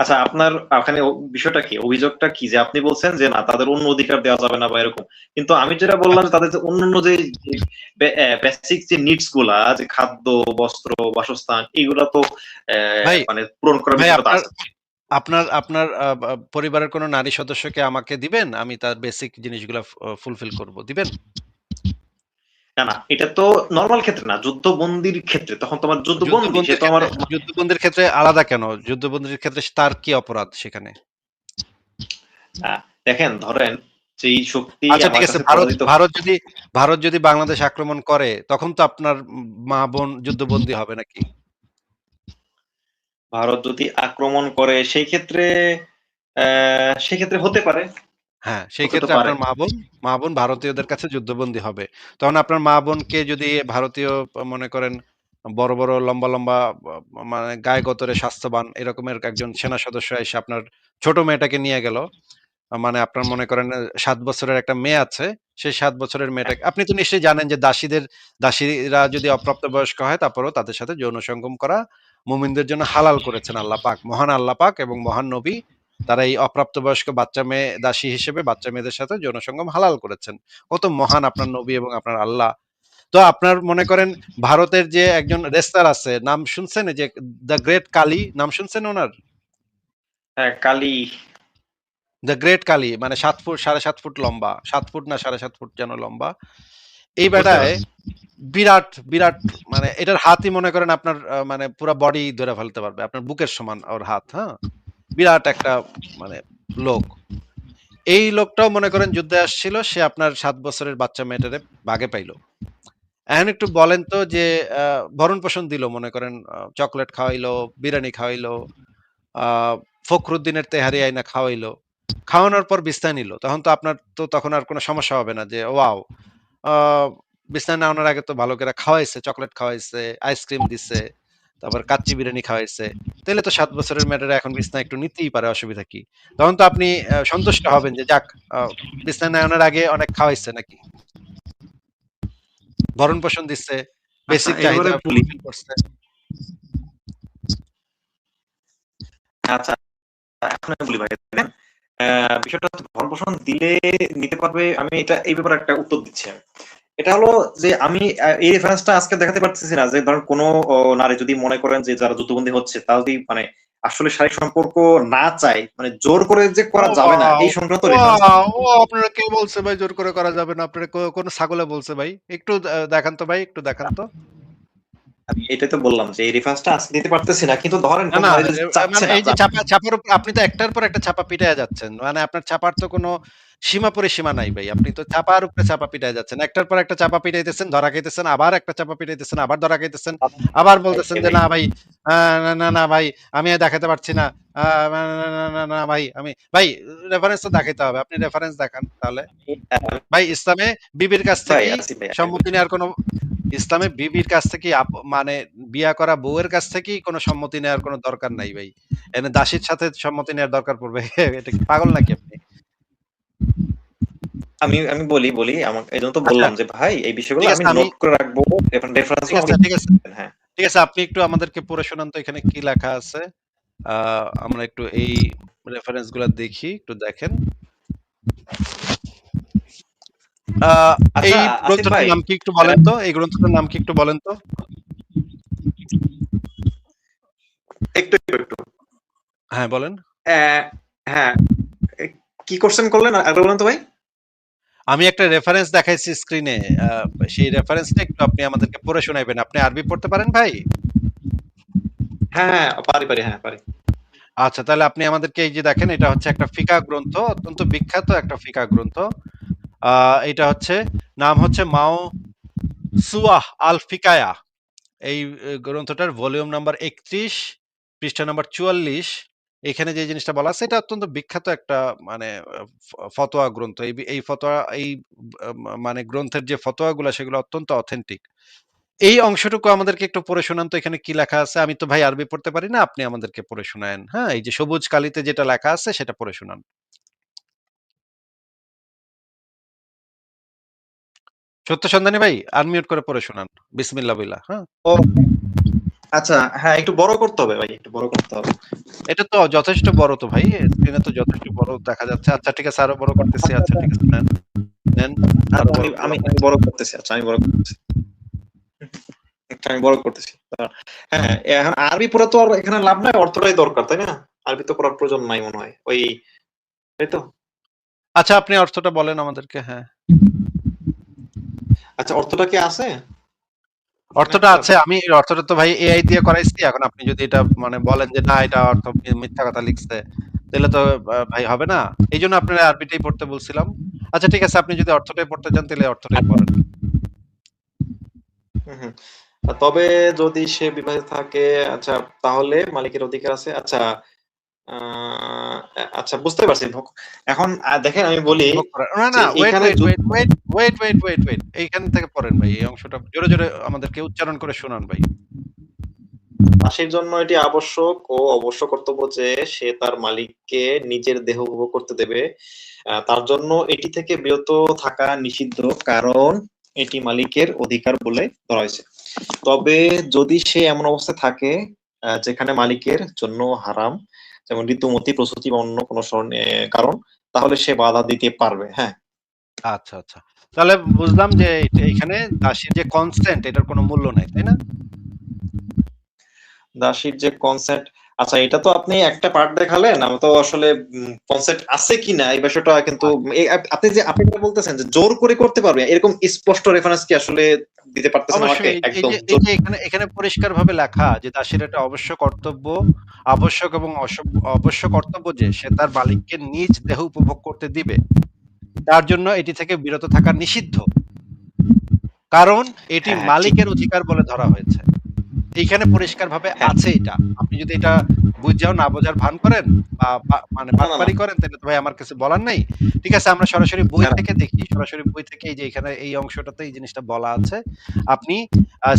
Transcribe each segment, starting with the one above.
আচ্ছা, আপনার ওখানে বিষয়টা কি, অভিযোগটা কি যে আপনি বলছেন যে না তাদের অন্য অধিকার দেওয়া যাবে না বা এরকম, কিন্তু আমি যেটা বললাম যে তাদের যে অন্যান্য যে বেসিক যে নিডস গুলা, যে খাদ্য, বস্ত্র, বাসস্থান, এগুলা তো ভাই মানে পূরণ করার ভাই বিষয়টা তো আপনার আছে। আপনার আপনার পরিবারের কোনো নারী সদস্যকে আমাকে দিবেন, আমি তার বেসিক জিনিসগুলো ফুলফিল করব, দিবেন? না না, এটা তো নর্মাল ক্ষেত্রে না, যুদ্ধবন্দির ক্ষেত্রে, তখন তোমার যুদ্ধবন্দি, সে যুদ্ধবন্দির তো আমার। ক্ষেত্রে, যুদ্ধবন্দির ক্ষেত্রে আলাদা কেন? যুদ্ধবন্দির ক্ষেত্রে তার কি অপরাধ সেখানে? দেখেন, ধরেন যেই শক্তি আচ্ছা ঠিক আমার আছে, কাছে ভারত পরাজিত। ভারত যদি ভারত যদি বাংলাদেশ আক্রমণ করে তখন তো আপনার মা বোন যুদ্ধবন্দী হবে নাকি? ভারত যদি আক্রমণ করে সেই ক্ষেত্রে সেক্ষেত্রে হতে পারে, হ্যাঁ, সেই হতে তো ক্ষেত্রে পারে। আপনার মা বোন ভারতীয়দের কাছে যুদ্ধবন্দী হবে। তখন আপনার মা বোনকে যদি ভারতীয় মনে করেন বড় বড় লম্বা লম্বা মানে গায়ে গতরে স্বাস্থ্যবান এরকমের একজন সেনা সদস্য এসে আপনার ছোট মেয়েটাকে নিয়ে গেল, মানে আপনার মনে করেন ৭ বছরের একটা মেয়ে আছে, সেই ৭ বছরের মেয়েটাকে আপনি তো নিশ্চয়ই জানেন যে দাসীরা যদি অপ্রাপ্তবয়স্ক হয় তারপরেও তাদের সাথে যৌন সঙ্গম করা মুমিনদের জন্য হালাল করেছেন আল্লাহ পাক, মহান আল্লাহ পাক এবং মহান নবী। তারা এই অপ্রাপ্তবয়স্ক বাচ্চা মেয়ে দাসী হিসেবে বাচ্চা মেয়েদের সাথে যৌন সঙ্গম হালাল করেছেন। কত মহান আপনার নবী এবং আপনার আল্লাহ। তো আপনার মনে করেন ভারতের যে একজন রেসলার আছে, নাম শুনছেন? এই যে দ্য গ্রেট কালী, নাম শুনছেন ওনার? হ্যাঁ, কালী। দ্য গ্রেট কালী, মানে ৭ ফুট ৭.৫ ফুট লম্বা, ৭ ফুট না ৭.৫ ফুট যেন লম্বা। এই বুঝতে বেটায় পারছি। বিরাট বিরাট, মানে এটার হাতই মনে করেন আপনার মানে পুরা বডি ধরে ফেলতে পারবে, আপনার বুকের সমান ওর হাত, হ্যাঁ, বিরাট একটা মানে লোক। এই লোকটাও মনে করেন যুদ্ধে আসছিল, সে আপনার ৭ বছরের বাচ্চা মেয়েটারে বাগে পাইলো। এখন একটু বলেন তো যে ভরণ পোষণ দিল, মনে করেন চকলেট খাওয়াইলো, বিরিয়ানি খাওয়াইলো, আহ ফখরুদ্দিনের তেহারি আইনা খাওয়াইলো, খাওয়ানোর পর বিস্তায় নিল, তখন তো আপনার তো তখন আর কোনো সমস্যা হবে না যে ওয়াও, বিছানায় নামানোর আগে তো ভালো করে খাওয়াইছে, চকলেট খাওয়াইছে, আইসক্রিম দিছে, তারপর কাচ্চি বিরিয়ানি খাওয়াইছে। তাহলে তো ৭ বছরের মেয়েটারা এখন বিছানায় একটু নিতেই পারে, অসুবিধা কি? তখন তো আপনি সন্তুষ্ট হবেন যে যাক, বিছানায় নামানোর আগে অনেক খাওয়াইছে নাকি, ভরণ পোষণ দিচ্ছে, আচ্ছা, বেসিক এই চাহিদা ব্যাপারে বলি। ফুলফিল করছে। আচ্ছা, এখন আমি বলি ভাই, দেখেন, বিষয়টা হচ্ছে ভরণ পোষণ দিলে নিতে পারবে, আমি এটা এই ব্যাপারে একটা উত্তর দিচ্ছি আমি। এটা হলো যে আমি এই রেফারেন্সটা আজকে দেখাতে পারতেছি না, যে ধরেন কোনো নারী যদি মনে করেন যে যারা যুদ্ধবন্দী হচ্ছে তারা যদি মানে আসলে শারীরিক সম্পর্ক না চায়, মানে জোর করে যে করা যাবে না, ওয়াও, এই সংক্রান্ত রেফারেন্স। ওয়াও, ও আপনারা কে বলছে ভাই জোর করে করা যাবে না? আপনারা কোন ছাগলে বলছে ভাই? একটু দেখান তো ভাই, একটু দেখান তো। আমি এটাই তো বললাম যে এই রেফারেন্সটা আজকে দিতে পারতেছি না, কিন্তু ধরেন না কোন না, নারী যদি চাচ্ছে মানে না এই যে চাপার উপর আপনি তো একটার পর একটা চাপা পিটায় যাচ্ছেন, মানে আপনার চাপার তো কোনো সীমা পরিসীমা নাই ভাই, আপনি তো চাপার উপরে চাপা পিটায় যাচ্ছেন, একটার পর একটা চাপা পিটাইতেছেন, ধরা খাইতেছেন, আবার একটা চাপা পিটাইতেছেন, আবার ধরা খাইতেছেন, আবার ভাই, বলতেছেন যে ভাই, না ভাই, না না না ভাই, আমি আর দেখাতে পারছি না, না না না না না ভাই, আমি ভাই রেফারেন্স তো দেখাইতে হবে, আপনি রেফারেন্স দেখান তাহলে। ভাই ইসলামে বিবির কাছ ভাই থেকে আসি ভাই, আমি সম্মতি বলি। নেওয়ার কোনো, ইসলামে বিবির কাছ থেকে মানে বিয়া করা বউয়ের কাছ থেকেই কোনো সম্মতি নেওয়ার কোনো দরকার নাই ভাই। এনে দাসীর সাথে সম্মতি নেওয়ার দরকার পড়বে? এটা কি পাগল নাকি আপনি? আমি আমি বলি আমাকে, এই জন্য তো আচ্ছা বললাম যে ভাই এই বিষয়গুলো ঠিক আমি আছে, নোট করে রাখবো, রেফারেন্স ঠিক আছে, আমাকে। ঠিক আছে, হ্যাঁ, ঠিক আছে, আপনি একটু আমাদেরকে পড়ে শোনান তো এখানে কি লেখা আছে। আমরা একটু এই রেফারেন্স গুলা দেখি, একটু দেখেন। আহ আচ্ছা এই আসিফ গ্রন্থটার ভাই, নাম কি একটু বলেন তো, এই গ্রন্থটার নাম কি একটু বলেন তো। একটু একটু একটু হ্যাঁ বলেন। আহ, হ্যাঁ, কি কোশ্চেন করলেন আরেকবার বলেন তো ভাই। আমি একটা রেফারেন্স দেখাইছি স্ক্রিনে, সেই রেফারেন্সটা একটু আপনি আমাদেরকে পড়ে শোনাইবেন। আপনি আরবি পড়তে পারেন ভাই? হ্যাঁ হ্যাঁ, পারি পারি, হ্যাঁ পারি। আচ্ছা, তাহলে আপনি আমাদেরকে এই যে দেখেন, এটা হচ্ছে একটা ফিকাহ গ্রন্থ, অত্যন্ত বিখ্যাত একটা ফিকাহ গ্রন্থ। এটা হচ্ছে, নাম হচ্ছে মাওসুআহ আল ফিকায়া। এই গ্রন্থটার ভলিউম নাম্বার ৩১, পৃষ্ঠা নাম্বার ৪৪। এখানে যে জিনিসটা বলা আছে এটা অত্যন্ত বিখ্যাত একটা মানে ফতোয়া গ্রন্থ। এই ফতোয়া, এই মানে গ্রন্থের যে ফতোয়াগুলা সেগুলো অত্যন্ত অথেন্টিক। এই অংশটুকু আমাদেরকে একটু পড়ে শোনান তো, এখানে কি লেখা আছে? আমি তো ভাই আরবি পড়তে পারি না, আপনি আমাদেরকে পড়ে শোনায়েন। হ্যাঁ, এই যে সবুজ কালিতে যেটা লেখা আছে সেটা পড়ে শোনান। সত্য সন্ধানী ভাই আনমিউট করে পড়ে শোনান, বিসমিল্লাহ বইলা, হ্যাঁ। ও আচ্ছা, হ্যাঁ, একটু বড় করতে হবে ভাই, একটু বড় করতে হবে। এটা তো যথেষ্ট বড় তো ভাই, স্ক্রিনে তো যথেষ্ট বড় দেখা যাচ্ছে। আচ্ছা ঠিক আছে, আরো বড় করতেছি। আচ্ছা, আচ্ছা আচ্ছা। ঠিক আছে, নেন নেন, আরো আচ্ছা, বড় আমি করলাম। আমি আমি বড় করতেছি। আচ্ছা, আমি বড় করতেছি। আমি বড় করতেছি। হ্যাঁ, এখন আরবি পড়া তো আর এখানে লাভ নাই, অর্থটাই দরকার, তাই না? আরবি তো পড়ার প্রয়োজন নাই মনে হয়। তাই তো? আচ্ছা আপনি অর্থটা বলেন আমাদেরকে। হ্যাঁ, আচ্ছা, অর্থটা কি আছে? এখানে অর্থটা আপনার? আছে। আমি এই অর্থটা তো ভাই এআই দিয়ে করাইছি। এখন আপনি যদি এটা মানে বলেন যে না এটা অর্থ মিথ্যা কথা লিখছে, তাহলে তো ভাই হবে না। এইজন্য আপনারা আরবিটাই পড়তে বলছিলাম। আচ্ছা ঠিক আছে, আপনি যদি অর্থটাই পড়তে চান তাহলে অর্থটাই পড়েন। হুম, হুম। তবে যদি সে বিবাহিত থাকে, আচ্ছা, তাহলে মালিকের অধিকার আছে। আচ্ছা, আচ্ছা, বুঝতে পারছি। এখন দেখেন, আমি বলি ভোগ করার না, যে না, ওয়েট, এইখানে wait, wait, wait, wait, wait, wait, wait. এইখান থেকে পড়েন ভাই। এই অংশটা জোরে, জোরে আমাদেরকে উচ্চারণ করে শোনান ভাই। দাসীর জন্য এটি আবশ্যক ও অবশ্য কর্তব্য যে সে তার মালিককে নিজের দেহ উপভোগ করতে দেবে। তার জন্য এটি থেকে বিরত থাকা নিষিদ্ধ, কারণ এটি মালিকের অধিকার বলে ধরা হয়েছে। তবে যদি সে এমন অবস্থায় থাকে যেখানে মালিকের জন্য হারাম, যেমন ঋতুমতি, প্রসূতি বা অন্য কোনো কারণ, তাহলে সে বাধা দিতে পারবে। হ্যাঁ, আচ্ছা, আচ্ছা। তাহলে বুঝলাম যে এইখানে দাসীর যে কনসেন্ট এটার কোনো মূল্য নাই, তাই না? দাসীর যে কনসেপ্ট, আচ্ছা, এটা তো আপনি একটা পার্ট দেখালেন, আমি তো আসলে কনসেপ্ট আছে কিনা এই বিষয়টা কিন্তু আপনি যেটা বলতেছেন যে জোর করে করতে পারবে, এরকম স্পষ্ট রেফারেন্স কি আসলে দিতে পারতেছেন আমাকে? অবশ্যই এই একদম যে এই যে এখানে এখানে পরিষ্কারভাবে লেখা যে দাসীর এটা অবশ্য কর্তব্য, আবশ্যক এবং অবশ্য কর্তব্য যে সে তার মালিককে নিজ দেহ উপভোগ করতে দিবে। তার জন্য এটি থেকে বিরত থাকা নিষিদ্ধ। কারণ এটি হ্যাঁ, হ্যাঁ, ঠিক। মালিকের অধিকার বলে ধরা হয়েছে। এইখানে পরিষ্কারভাবে হ্যাঁ, আছে এটা। আপনি যদি এটা বুঝাও না বোঝার ভান করেন বা মানে না, না, না, বাটপারি করেন তাহলে তো ভাই আমার কিছু বলার নাই। ঠিক আছে, আমরা সরাসরি বই না, না। থেকে দেখি। সরাসরি বই থেকে এই যে এখানে এই অংশটাতে এই জিনিসটা বলা আছে। আপনি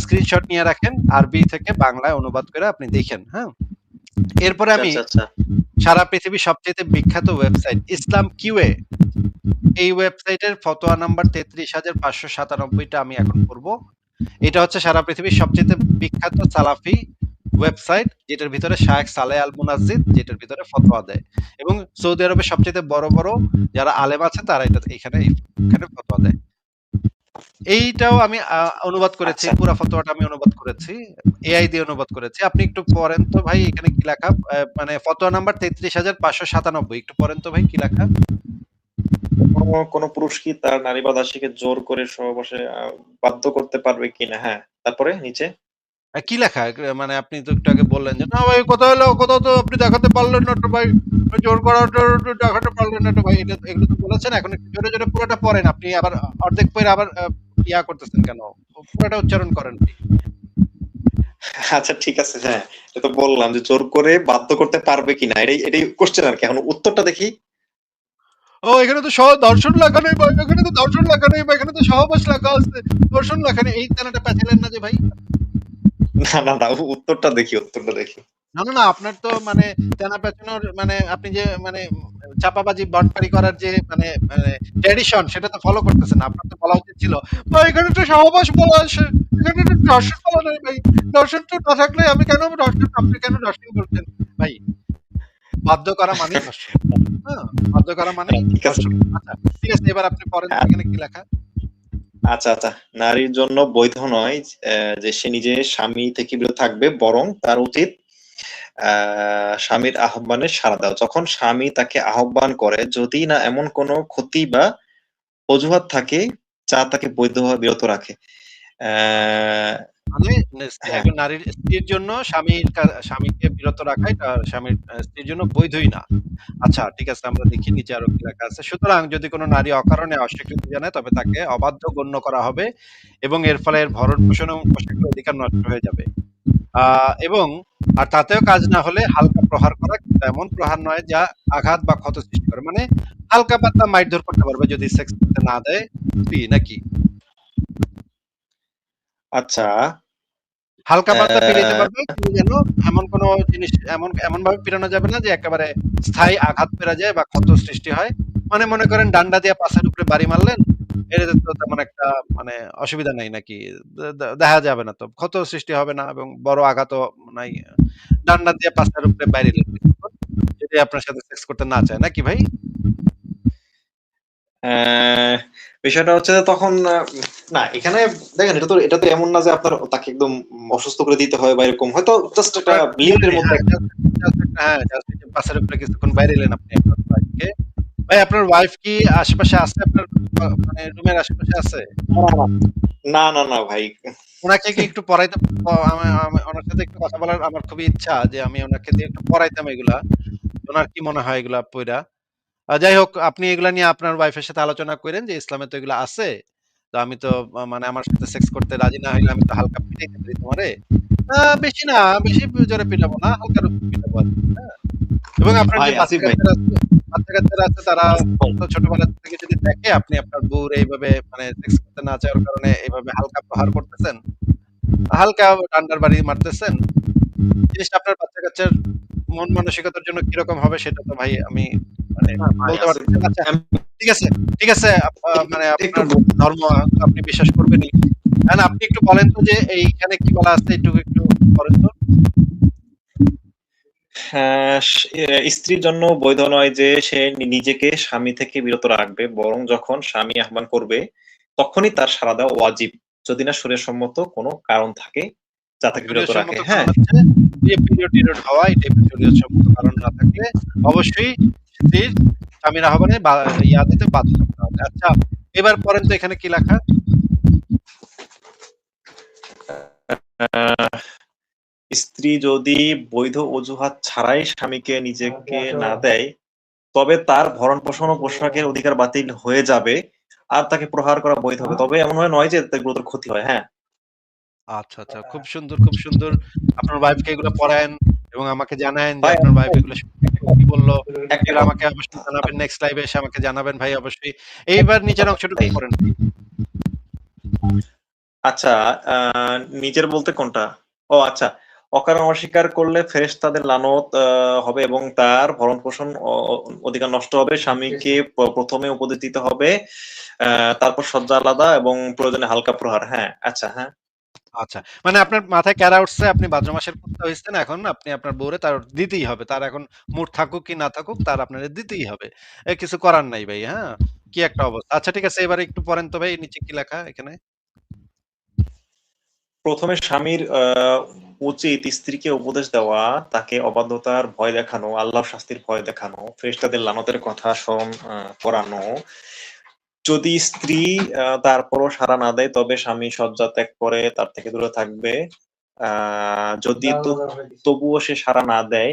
স্ক্রিনশট নিয়ে রাখেন, আরবি থেকে বাংলায় অনুবাদ করে আপনি দেখেন, হ্যাঁ? এরপরে আচ্ছা, আমি আচ্ছা, আচ্ছা। সারা পৃথিবীর সবচাইতে বিখ্যাত ওয়েবসাইট ইসলাম কিউএ, এই ওয়েবসাইটের ফতোয়া নাম্বার ৩৩৫৯৭ টা আমি এখন পড়ব। এটা হচ্ছে সারা পৃথিবীর সবচেয়ে বিখ্যাত সালাফি ওয়েবসাইট, যেটার ভিতরে শায়েখ সালেহ আল মুনাজ্জিদ যেটার ভিতরে ফতোয়া দেয়, এবং সৌদি আরবের সবচেয়ে বড় বড় যারা আলেম আছে তারা এখানে ফতোয়া দেয়। এইটাও আমি অনুবাদ করেছি, আচ্ছা, পুরা ফতোয়াটা আমি অনুবাদ করেছি, এআই দিয়ে অনুবাদ করেছি। আপনি একটু পড়েন তো ভাই এখানে কি লেখা, মানে ফতোয়া নাম্বার ৩৩৫৯৭, একটু পড়েন তো ভাই কি লেখা। কোন পুরুষ কি তার নারী বা দাসীকে জোর করে সহবাসে বাধ্য করতে পারবে কিনা? হ্যাঁ, তারপরে নিচে। কি লেখা? মানে আপনি তো একটু আগে বললেন যে, "না ভাই কোথাও হলো কোথাও তো আপনি দেখাতে পারলেন না তো ভাই। জোর করাটা তো দেখাতে পারলেন না তো ভাই।" এগুলো তো বলেছেন। এখন একটু জোরে, জোরে পুরোটা পড়েন। আপনি আবার অর্ধেক পইড়া আবার ইয়া করতেছেন কেন? পুরোটা উচ্চারণ করেন ভাই। আচ্ছা, ঠিক আছে, হ্যাঁ, এটা তো বললাম যে জোর করে বাধ্য করতে পারবে কিনা, এটাই কোশ্চেন আর কি। এখন উত্তরটা দেখি। ও এখানে তো দর্শন লেখা নেই ভাই। এখানে তো দর্শন লেখা নেই ভাই। এখানে তো সহবাস লেখা আছে। দর্শন লেখা নেই। এই তেনাটা পেঁচাইলেন না যে ভাই। না, না, না, উত্তরটা দেখি। না, না, না, আপনার তো মানে তেনা পেঁচানোর মানে আপনি যে মানে চাপাবাজি বাটপারি করার যে মানে মানে ট্র্যাডিশন সেটা তো ফলো করতেছেন না। আপনার তো বলা উচিত ছিল, ভাই এখানে তো সহবাস বলা আছে। এখানে তো দর্শন বলা নাই ভাই। দর্শন তো না থাকলে আমি কেন দর্শন আপনি কেন দর্শন করছেন? ভাই বাধ্য করা মানেই ধর্ষণ। হ্যাঁ? বাধ্য করা মানেই ঠিক আছে। ধর্ষণ। আচ্ছা, ঠিক আছে এবার আপনি পড়েন তো হ্যাঁ, এখানে কি লেখা? আচ্ছা, আচ্ছা। নারীর জন্য বৈধ নয় যে সে নিজের স্বামী থেকে বিরত থাকবে, বরং তার উচিত স্বামীর আহ্বানে সাড়া দেওয়া। যখন স্বামী তাকে আহ্বান করে, যদি না এমন কোনো ক্ষতি বা অজুহাত থাকে যা তাকে বৈধভাবে বিরত রাখে। আচ্ছা। আহ, মানে হ্যাঁ, একজন নারীর স্ত্রীর জন্য স্বামীকে বিরত রাখাই তার স্বামীর স্ত্রীর জন্য বৈধই না। আচ্ছা ঠিক আছে, আমরা দেখি নিচে আরো কি লেখা আছে। সুতরাং যদি কোনো নারী অকারণে অস্বীকৃতি জানায় তবে তাকে অবাধ্য গণ্য করা হবে এবং এর ফলে এর ভরণ-পোষণ এবং পোশাকের অধিকার নষ্ট হয়ে যাবে। এবং তাতেও কাজ না হলে হালকা প্রহার করা, কিন্তু এমন প্রহার নয় যা আঘাত বা ক্ষত সৃষ্টি করে। মানে হালকা পাতলা মারধর করতে পারবে যদি সেক্স করতে না দেয় স্ত্রী, নাকি? আচ্ছা। হালকা পাতলা পিটাইতে আহ, পারবে, কিন্তু যেন এমন কোন জিনিস এমন ভাবে পিটানো যাবে না যে একেবারে স্থায়ী আঘাত পেরা যায় বা ক্ষত সৃষ্টি হয়। মানে মনে করেন ডান্ডা দিয়ে পাছের উপরে বাড়ি মারলেন, এটাতে তো তেমন একটা মানে অসুবিধা নাই নাকি? দেখা যাবে না তো। ক্ষত সৃষ্টি হবে না এবং বড় আঘাতও নাই। ডান্ডা দিয়ে পাছার উপরে বাইরে কিছুক্ষণ। যদি আপনার সাথে সেক্স করতে না চায়, নাকি ভাই? আহ, বিষয়টা হচ্ছে যে তখন না এখানে দেখেন এটা তো এমন না যে আপনার তাকে একদম অসুস্থ করে দিতে হয় বা এরকম, হয়তো জাস্ট একটা লিমিটের মধ্যে হ্যাঁ, জাস্ট একটা হ্যাঁ, জাস্ট একটু পাছার উপরে কিছুক্ষণ বাইরে এলেন আপনি আপনার ওয়াইফকে। ভাই আপনার ওয়াইফ কি আশেপাশে আছে আপনার মানে রুমের আশেপাশে আছে? না না না ভাই। উনাকে কি একটু পড়াইতে ওনার সাথে একটু কথা বলার আমার খুবই ইচ্ছা যে আমি ওনাকে দিয়ে একটু পড়াইতাম এগুলা। ওনার কি মনে হয় এগুলা পইড়া? যাই হোক আপনি এগুলা নিয়ে আপনার ওয়াইফের সাথে আলোচনা কইরেন যে ইসলামে তো এগুলা আছে। তো আমি তো মানে আমার সাথে সেক্স করতে রাজি না হইলে আমি তো হালকা পিটাইতে পারি তোমারে। বেশি না, বেশি জোরে পিটাবো না, হালকা রূপে পিটাবো আরকি। হ্যাঁ? এবং আপনার যে ভাই আসিফ ভাই, বাচ্চা-কাচ্চারা আছে তারা তো ছোটবেলা থেকে যদি দেখে আপনি আপনার বউর এইভাবে মানে সেক্স করতে না চাওয়ার কারণে এভাবে হালকা প্রহার করতেছেন, হালকা ডান্ডার বাড়ি মারতেছেন, জিনিসটা আপনার বাচ্চা-কাচ্চার মন মানসিকতার জন্য কিরকম হবে সেটা তো ভাই আমি মানে ভাই বলতে আসিফ পারতেছি না। আচ্ছা আমি ঠিক আছে, ঠিক আছে। মানে একটু আপনার ধর্ম আপনি বিশ্বাস করবেনই। এখন আপনি একটু বলেন তো যে এইখানে কি বলা আছে একটু বলেন তো? স্ত্রীর জন্য বৈধ নয় যে সে নিজেকে স্বামী থেকে বিরত রাখবে, বরং যখন স্বামী আহ্বান করবে তখনই তার সাড়া দেওয়া ওয়াজিব, যদি না শরীয়সম্মত কোনো কারণ থাকে যা তাকে বিরত রাখে। শরীয়তসম্মত কারণ হ্যাঁ, হচ্ছে যে পিরিয়ড হওয়া এটা শরীয়তসম্মত কারণ না থাকলে অবশ্যই স্ত্রীর স্বামীর আহ্বানে ইয়া দিতে বাধ্য থাকতে হবে। আচ্ছা এবার পড়েন তো এখানে কি লেখা? আহ, স্ত্রী যদি বৈধ অজুহাত ছাড়াই স্বামীকে নিজেকে না দেয়, তবে তার ভরণ পোষণ ও পোশাকের অধিকার বাতিল হয়ে যাবে আর তাকে প্রহার করা বৈধ হবে, তবে এমন হয় নয় যে তার গুরুতর ক্ষতি হয়। হ্যাঁ আচ্ছা, আচ্ছা। খুব সুন্দর, খুব সুন্দর। আপনার ওয়াইফকে এগুলো পড়ায়েন এবং আমাকে জানায়েন যে ভাই, আপনার ওয়াইফ এগুলো শুনে কি বলল। একটা এগুলো আমাকে অবশ্যই জানাবেন। নেক্সট লাইভে এসে আমাকে জানাবেন ভাই অবশ্যই। এইবার নিচের অংশটুকু ভাই, পড়েন ভাই। আচ্ছা, নিজের বলতে কোনটা? ও আচ্ছা, অকারণ অস্বীকার করলে ফেরেশতাদের লানত হবে এবং তার ভরণ পোষণ অধিকার নষ্ট হবে। স্বামীকে প্রথমে উপদেশ দিতে হবে, তারপর সজ্জা আলাদা এবং প্রয়োজনে হালকা প্রহার। হ্যাঁ আচ্ছা, হ্যাঁ আচ্ছা। মানে আপনার মাথায় ক্যারা উঠছে, আপনি ভাদ্র মাসের কুত্তা হইছেন, এখন আপনি আপনার বউরে তার দিতেই হবে। তার এখন মুড থাকুক কি না থাকুক তার আপনারে দিতেই হবে। কিছু করার নাই ভাই, হ্যাঁ? কি একটা অবস্থা। আচ্ছা ঠিক আছে এবারে একটু পড়েন তো ভাই নিচে কি লেখা এখানে? প্রথমে স্বামীর উচিত স্ত্রীকে উপদেশ দেওয়া, তাকে অবাধ্যতার ভয় দেখানো, আল্লাহর শাস্তির ভয় দেখানো, ফেরেশতাদের লানতের কথা স্মরণ করানো। যদি স্ত্রী তারপরও সাড়া না দেয় তবে স্বামী শয্যা ত্যাগ করে তার থেকে দূরে থাকবে। যদি তবুও সে সাড়া না দেয়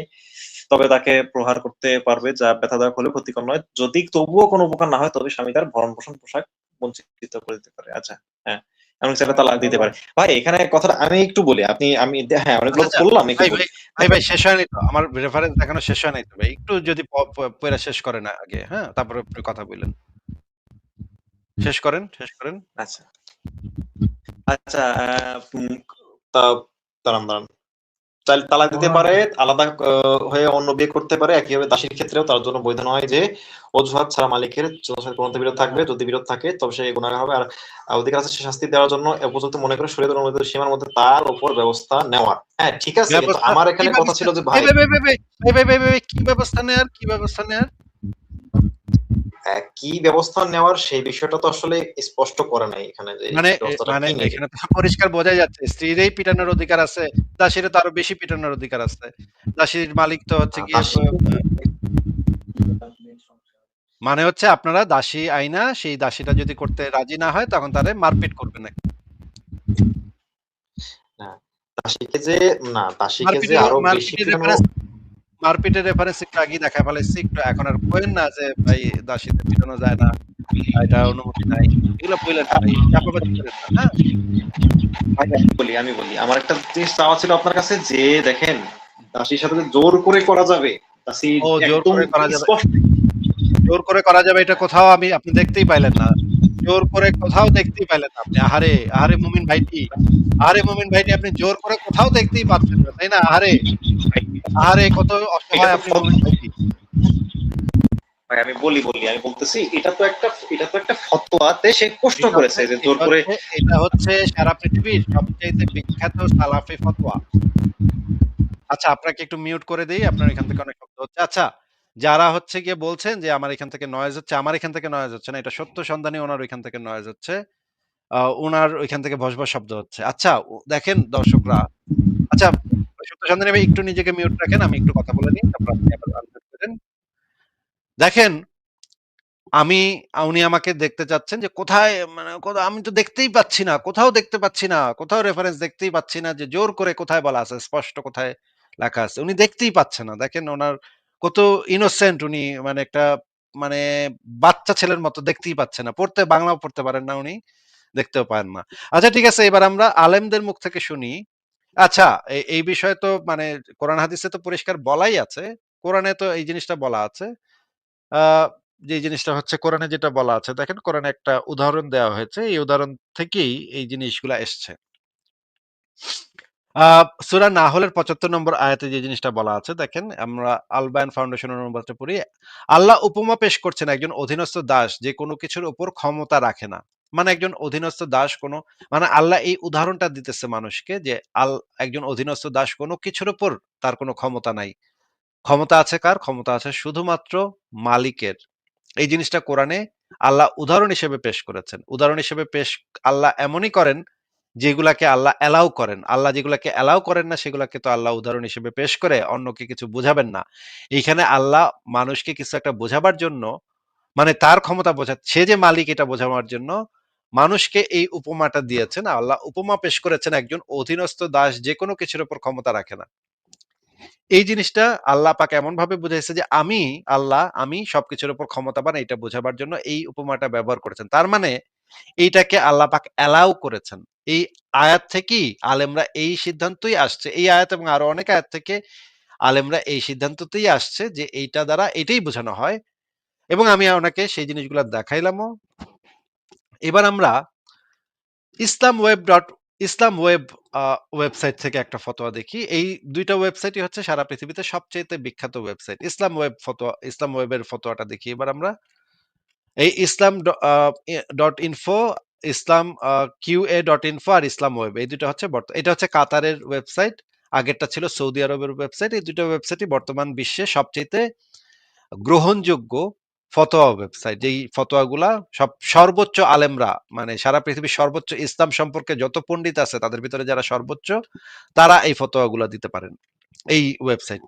তবে তাকে প্রহার করতে পারবে, যা ব্যথাদায়ক হলেও ক্ষতিকর নয়। যদি তবুও কোনো উপকার না হয় তবে স্বামী তার ভরণ পোষণ পোশাক বঞ্চিত করে দিতে পারে। আচ্ছা, হ্যাঁ, এমন ছেলে তালাক দিতে পারে। ভাই এখানে কথাটা আমি একটু বলি, আমি হ্যাঁ আচ্ছা, অনেকগুলো আচ্ছা। বললাম, একটু ভাই, বলি। ভাই, ভাই, ভাই শেষ হয়নি তো। আমার রেফারেন্স দেখানো শেষ হয় নাই তো ভাই। একটু যদি পইড়া শেষ করেন আগে, হ্যাঁ? তারপরে আপনি কথা বইলেন। শেষ করেন, শেষ করেন। আচ্ছা আচ্ছা, তা দাঁড়ান। তালাক দিতে পারে, আলাদা হয়ে অন্য বিয়ে করতে পারে। একইভাবে দাসীর ক্ষেত্রেও তার জন্য বৈধ নয় যে অজুহাত ছাড়া মালিকের যথাযথ প্রণোদনা বিরোধ থাকবে। যদি বিরোধ থাকে তবে সে গুনাহগার হবে। আর অধিকার আছে সে শাস্তি দেওয়ার জন্য উপযুক্ত মনে করে শরীয়তের অনুমোদিত সীমার মধ্যে তার উপর ব্যবস্থা নেওয়ার। হ্যাঁ ঠিক আছে, কিন্তু ব্যবস্থা আমার কি এখানে কথা ব্যবস্থা? ছিল যে ভাই, ভাই, ভাই, ভাই, ভাই, ভাই, ভাই, ভাই, ভাই, ভাই, ভাই, কি ব্যবস্থা নেয়ার? কি ব্যবস্থা নেয়ার? কি ব্যবস্থা নেওয়ার সেই বিষয়টা তো আসলে স্পষ্ট করে নাই এখানে যে মানে ব্যবস্থাটা মানে কি নেবে। এখানে তো পরিষ্কার বোঝাই যাচ্ছে স্ত্রীরই পিটানোর অধিকার আছে, দাসীর তো আরো বেশি পিটানোর অধিকার আছে। দাসীর মালিক তো হচ্ছে গিয়ে দাসী মানে হচ্ছে আপনারা দাসী আইনা সেই দাসীটা যদি করতে রাজি না হয় তখন তারে মারপিট করবেন নাকি? না, দাসীকে যে দাসীকে যে মারপিটের আরো বেশি মারপিটের পিটানো। রেফারেন্স মারপিটের রেফারেন্স একটু আগেই দেখা ফেলাইছি। একটু এখন আর কইেন না যে ভাই দাসীদের পিটানো যায় না। এটা অনুমতি নাই। এগুলো বইলেন না ভাই। চাপাবাজি করেন না। হ্যাঁ? ভাই, আমি বলি আমার একটা জিনিস চাওয়া ছিল আপনার কাছে যে দেখেন, দাসীর সাথে যে জোর করে করা যাবে, দাসী ও জোর একদম করে করা যাবে। স্পষ্ট। জোর করে করা যাবে এটা কোথাও আপনি দেখতেই পাইলেন না। জোর করে কোথাও দেখতেই পাইলেন না আপনি। আহারে, আহারে মুমিন ভাইটি, আহারে মুমিন ভাইটি আপনি জোর করে কোথাও দেখতেই পাচ্ছেন না। তাই না? আহারে, আহারে কত এটা অসহায় তো আপনি মুমিন ভাইটি। ভাই আমি আমি বলতেছি এটা তো একটা ফতোয়াতে সে কষ্ট এটা করেছে হচ্ছে যে জোর এটা করে। হচ্ছে এটা হচ্ছে সারা পৃথিবীর সবচাইতে বিখ্যাত সালাফি ফতোয়া। আচ্ছা, আপনাকে একটু মিউট করে দেই। আপনার এখান থেকে অনেক শব্দ হচ্ছে। আচ্ছা, যারা হচ্ছে গিয়ে বলছেন যে আমার এখান থেকে নয়েজ হচ্ছে, আমার এখান থেকে নয়েজ হচ্ছে না। এটা সত্য সন্ধানী ওনার ওইখান থেকে নয়েজ হচ্ছে। উনার ওইখান থেকে ভসভস শব্দ হচ্ছে। আচ্ছা, দেখেন দর্শকরা, আচ্ছা সত্য সন্ধানী ভাই একটু নিজেকে মিউট রাখেন। আমি একটু কথা বলে নিই। তারপর আপনি আবার আনমিউট করেন। দেখেন, আমি উনি আমাকে দেখতে চাচ্ছেন যে কোথায়, মানে আমি তো দেখতেই পাচ্ছি না, কোথাও দেখতে পাচ্ছি না, কোথাও রেফারেন্স দেখতেই পাচ্ছি না যে জোর করে কোথায় বলা আছে, স্পষ্ট কোথায় লেখা আছে। উনি দেখতেই পাচ্ছে না। দেখেন ওনার কত ইনোসেন্ট উনি, মানে একটা মানে বাচ্চা ছেলের মতো দেখতেই পাচ্ছে না। বাংলাও পড়তে পারেন না উনি, দেখতেও পারেন না। আচ্ছা ঠিক আছে, এবার আমরা আলেমদের মুখ থেকে শুনি। আচ্ছা, এই বিষয়ে তো মানে কোরআন হাদিসে তো পরিষ্কার বলাই আছে। কোরআনে তো এই জিনিসটা বলা আছে। আ যে জিনিসটা হচ্ছে কোরআনে যেটা বলা আছে, দেখেন কোরআনে একটা উদাহরণ দেওয়া হয়েছে। এই উদাহরণ থেকেই এই জিনিসগুলা এসছে। আ সূরা নাহলের ৭৫ নম্বর আয়াতে যে জিনিসটা বলা আছে, দেখেন আমরা আল বায়ান ফাউন্ডেশনের অনুবাদটা পড়ি। আল্লাহ উপমা পেশ করছেন একজন অধীনস্থ দাস যে কোনো কিছুর উপর ক্ষমতা রাখে না। মানে একজন অধীনস্থ দাস মানে আল্লাহ এই উদাহরণটা দিতেছে মানুষকে যে একজন অধীনস্থ দাস কোনো কিছুর উপর তার কোনো ক্ষমতা নাই। ক্ষমতা আছে কার? ক্ষমতা আছে শুধুমাত্র মালিকের। এই জিনিসটা কোরআনে আল্লাহ উদাহরণ হিসেবে পেশ করেছেন। উদাহরণ হিসেবে আল্লাহ এমনই করেন যেগুলাকে আল্লাহ অ্যালাউ করেন। আল্লাহ যেগুলাকে অ্যালাউ করেন না সেগুলাকে তো আল্লাহ উদাহরণ হিসেবে পেশ করে অন্যকে কিছু বুঝাবেন না। এইখানে আল্লাহ মানুষকে কিছু একটা বোঝাবার জন্য, মানে তার ক্ষমতা সে যে মালিক এটা বোঝাবার জন্য মানুষকে এই উপমাটা দিয়েছেন। আল্লাহ উপমা পেশ করেছেন একজন অধীনস্থ দাস যে কোনো কিছুর উপর ক্ষমতা রাখে না। এই জিনিসটা আল্লাহ পাক এমন ভাবে বুঝাইছে যে আমি সবকিছুর উপর ক্ষমতাবান, এটা বোঝাবার জন্য এই উপমাটা ব্যবহার করেছেন। তার মানে এইটাকে আল্লাহ পাক অ্যালাউ করেছেন। এই আয়াত থেকেই আলেমরা এই সিদ্ধান্তই আসছে। এই আয়াত এবং আরো অনেক আয়াত থেকে আলেমরা এই সিদ্ধান্ততেই আসছে যে এইটা দ্বারা এটাই বোঝানো হয়, এবং আমি ওনাকে সেই জিনিসগুলো দেখাইলামও। এবার আমরা ইসলাম ওয়েব ডট ইসলাম ওয়েব ওয়েবসাইট থেকে একটা ফতোয়া দেখি। এই দুইটা ওয়েবসাইটই হচ্ছে সারা পৃথিবীতে সবচেয়ে বিখ্যাত ওয়েবসাইট। ইসলাম ওয়েবের ফতোয়াটা দেখি এবার আমরা। এই ইসলাম ডট ইনফো, ইসলাম কিউএ ডট ইনফো আর ইসলাম ওয়েব, এই দুটো হচ্ছে এটা হচ্ছে কাতারের ওয়েবসাইট, আগেরটা ছিল সৌদি আরবের ওয়েবসাইট। এই দুটো ওয়েবসাইটই বর্তমান বিশ্বে সবচেয়ে গ্রহণযোগ্য ফতোয়া ওয়েবসাইট। যেই ফতোয়াগুলা সর্বোচ্চ আলেমরা, মানে সারা পৃথিবীর সর্বোচ্চ ইসলাম সম্পর্কে যত পণ্ডিত আছে তাদের ভিতরে যারা সর্বোচ্চ, তারা এই ফতোয়াগুলা দিতে পারেন এই ওয়েবসাইট।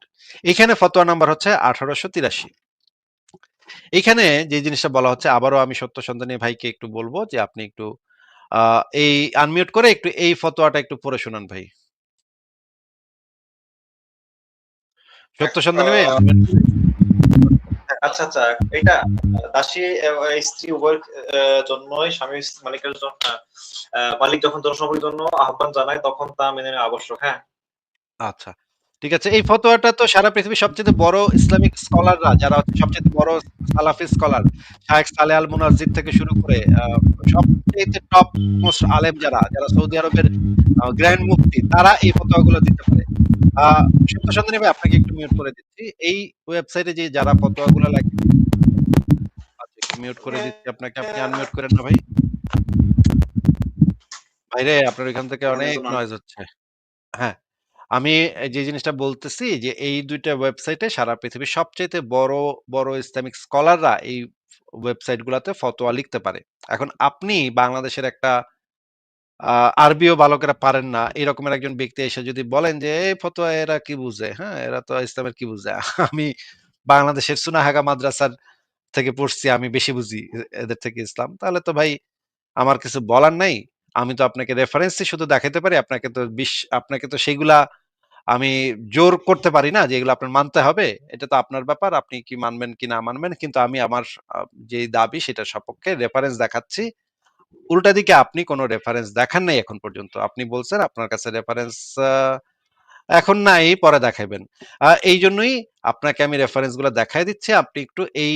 এখানে ফতোয়া নাম্বার হচ্ছে 1883। এখানে যে জিনিসটা বলা হচ্ছে, আবারও আমি সত্য সন্ধানী ভাইকে একটু বলবো যে আপনি একটু এই আনমিউট করে একটু এই ফতোয়াটা একটু পড়ে শোনান ভাই। সত্য সন্ধানী ভাই unmute করে। আচ্ছা আচ্ছা, এটা দাসী স্ত্রী উভয়ের জন্যই স্বামী মালিকের জন্য মালিক যখন জনসমাবেশের জন্য আহ্বান জানায় তখন তা মেনে নেওয়া আবশ্যক। হ্যাঁ, আচ্ছা। ঠিক আছে। এই ফতোয়াটা তো সারা পৃথিবীর সবচেয়ে বড় ইসলামিক স্কলাররা, যারা হচ্ছে সবচেয়ে বড় সালাফি স্কলার, শায়েখ সালেহ আল মুনাজ্জির থেকে শুরু করে সবচেয়ে টপ মোস্ট আলেম যারা সৌদি আরবের গ্র্যান্ড মুফতি, তারা এই ফতোয়াগুলো দিতে পারে। আ সত্য সন্ধানী ভাই আপনাকে একটু মিউট করে দিচ্ছি। এই ওয়েবসাইটে যে যারা ফতোয়াগুলো লেখে, আচ্ছা একটু মিউট করে দিচ্ছি আপনাকে। আপনি আনমিউট করেন না ভাই। ভাইরে আপনার এখান থেকে অনেক নয়েজ হচ্ছে। হ্যাঁ। আমি যে জিনিসটা বলতেছি যে এই ২ টা ওয়েবসাইটে সারা পৃথিবীর সবচাইতে বড় ইসলামিক স্কলাররা এই ওয়েবসাইট গুলাতে ফতোয়া লিখতে পারে। এখন আপনি বাংলাদেশের একটা আ আরবিও বালকেরা পারেন না, এরকমের একজন ব্যক্তি এসে যদি বলেন যে, "এই ফতোয়া এরা কি বুঝে? হ্যাঁ, এরা তো ইসলামের কি বুঝে? আমি বাংলাদেশের সুনাহাগা মাদ্রাসার থেকে পড়ছি, আমি বেশি বুঝি এদের থেকে ইসলাম।" তাহলে তো ভাই আমার কিছু বলার নাই। আমি তো আপনাকে রেফারেন্সই শুধু দেখাইতে পারি। আপনাকে তো সেগুলা আমি জোর করতে পারি না যে এগুলো আপনার মানতে হবে। এটা তো আপনার ব্যাপার। আপনি কি মানবেন কি না মানবেন। কিন্তু আমি আমার যে দাবি সেটার সপক্ষে রেফারেন্স দেখাচ্ছি। উল্টা দিকে আপনি কোন রেফারেন্স দেখান নাই এখন পর্যন্ত। আপনি বলছেন আপনার কাছে রেফারেন্স আ এখন নাই, পরে দেখাইবেন। এইজন্যই আপনাকে আমি রেফারেন্স গুলা দেখায় দিচ্ছি। আপনি একটু এই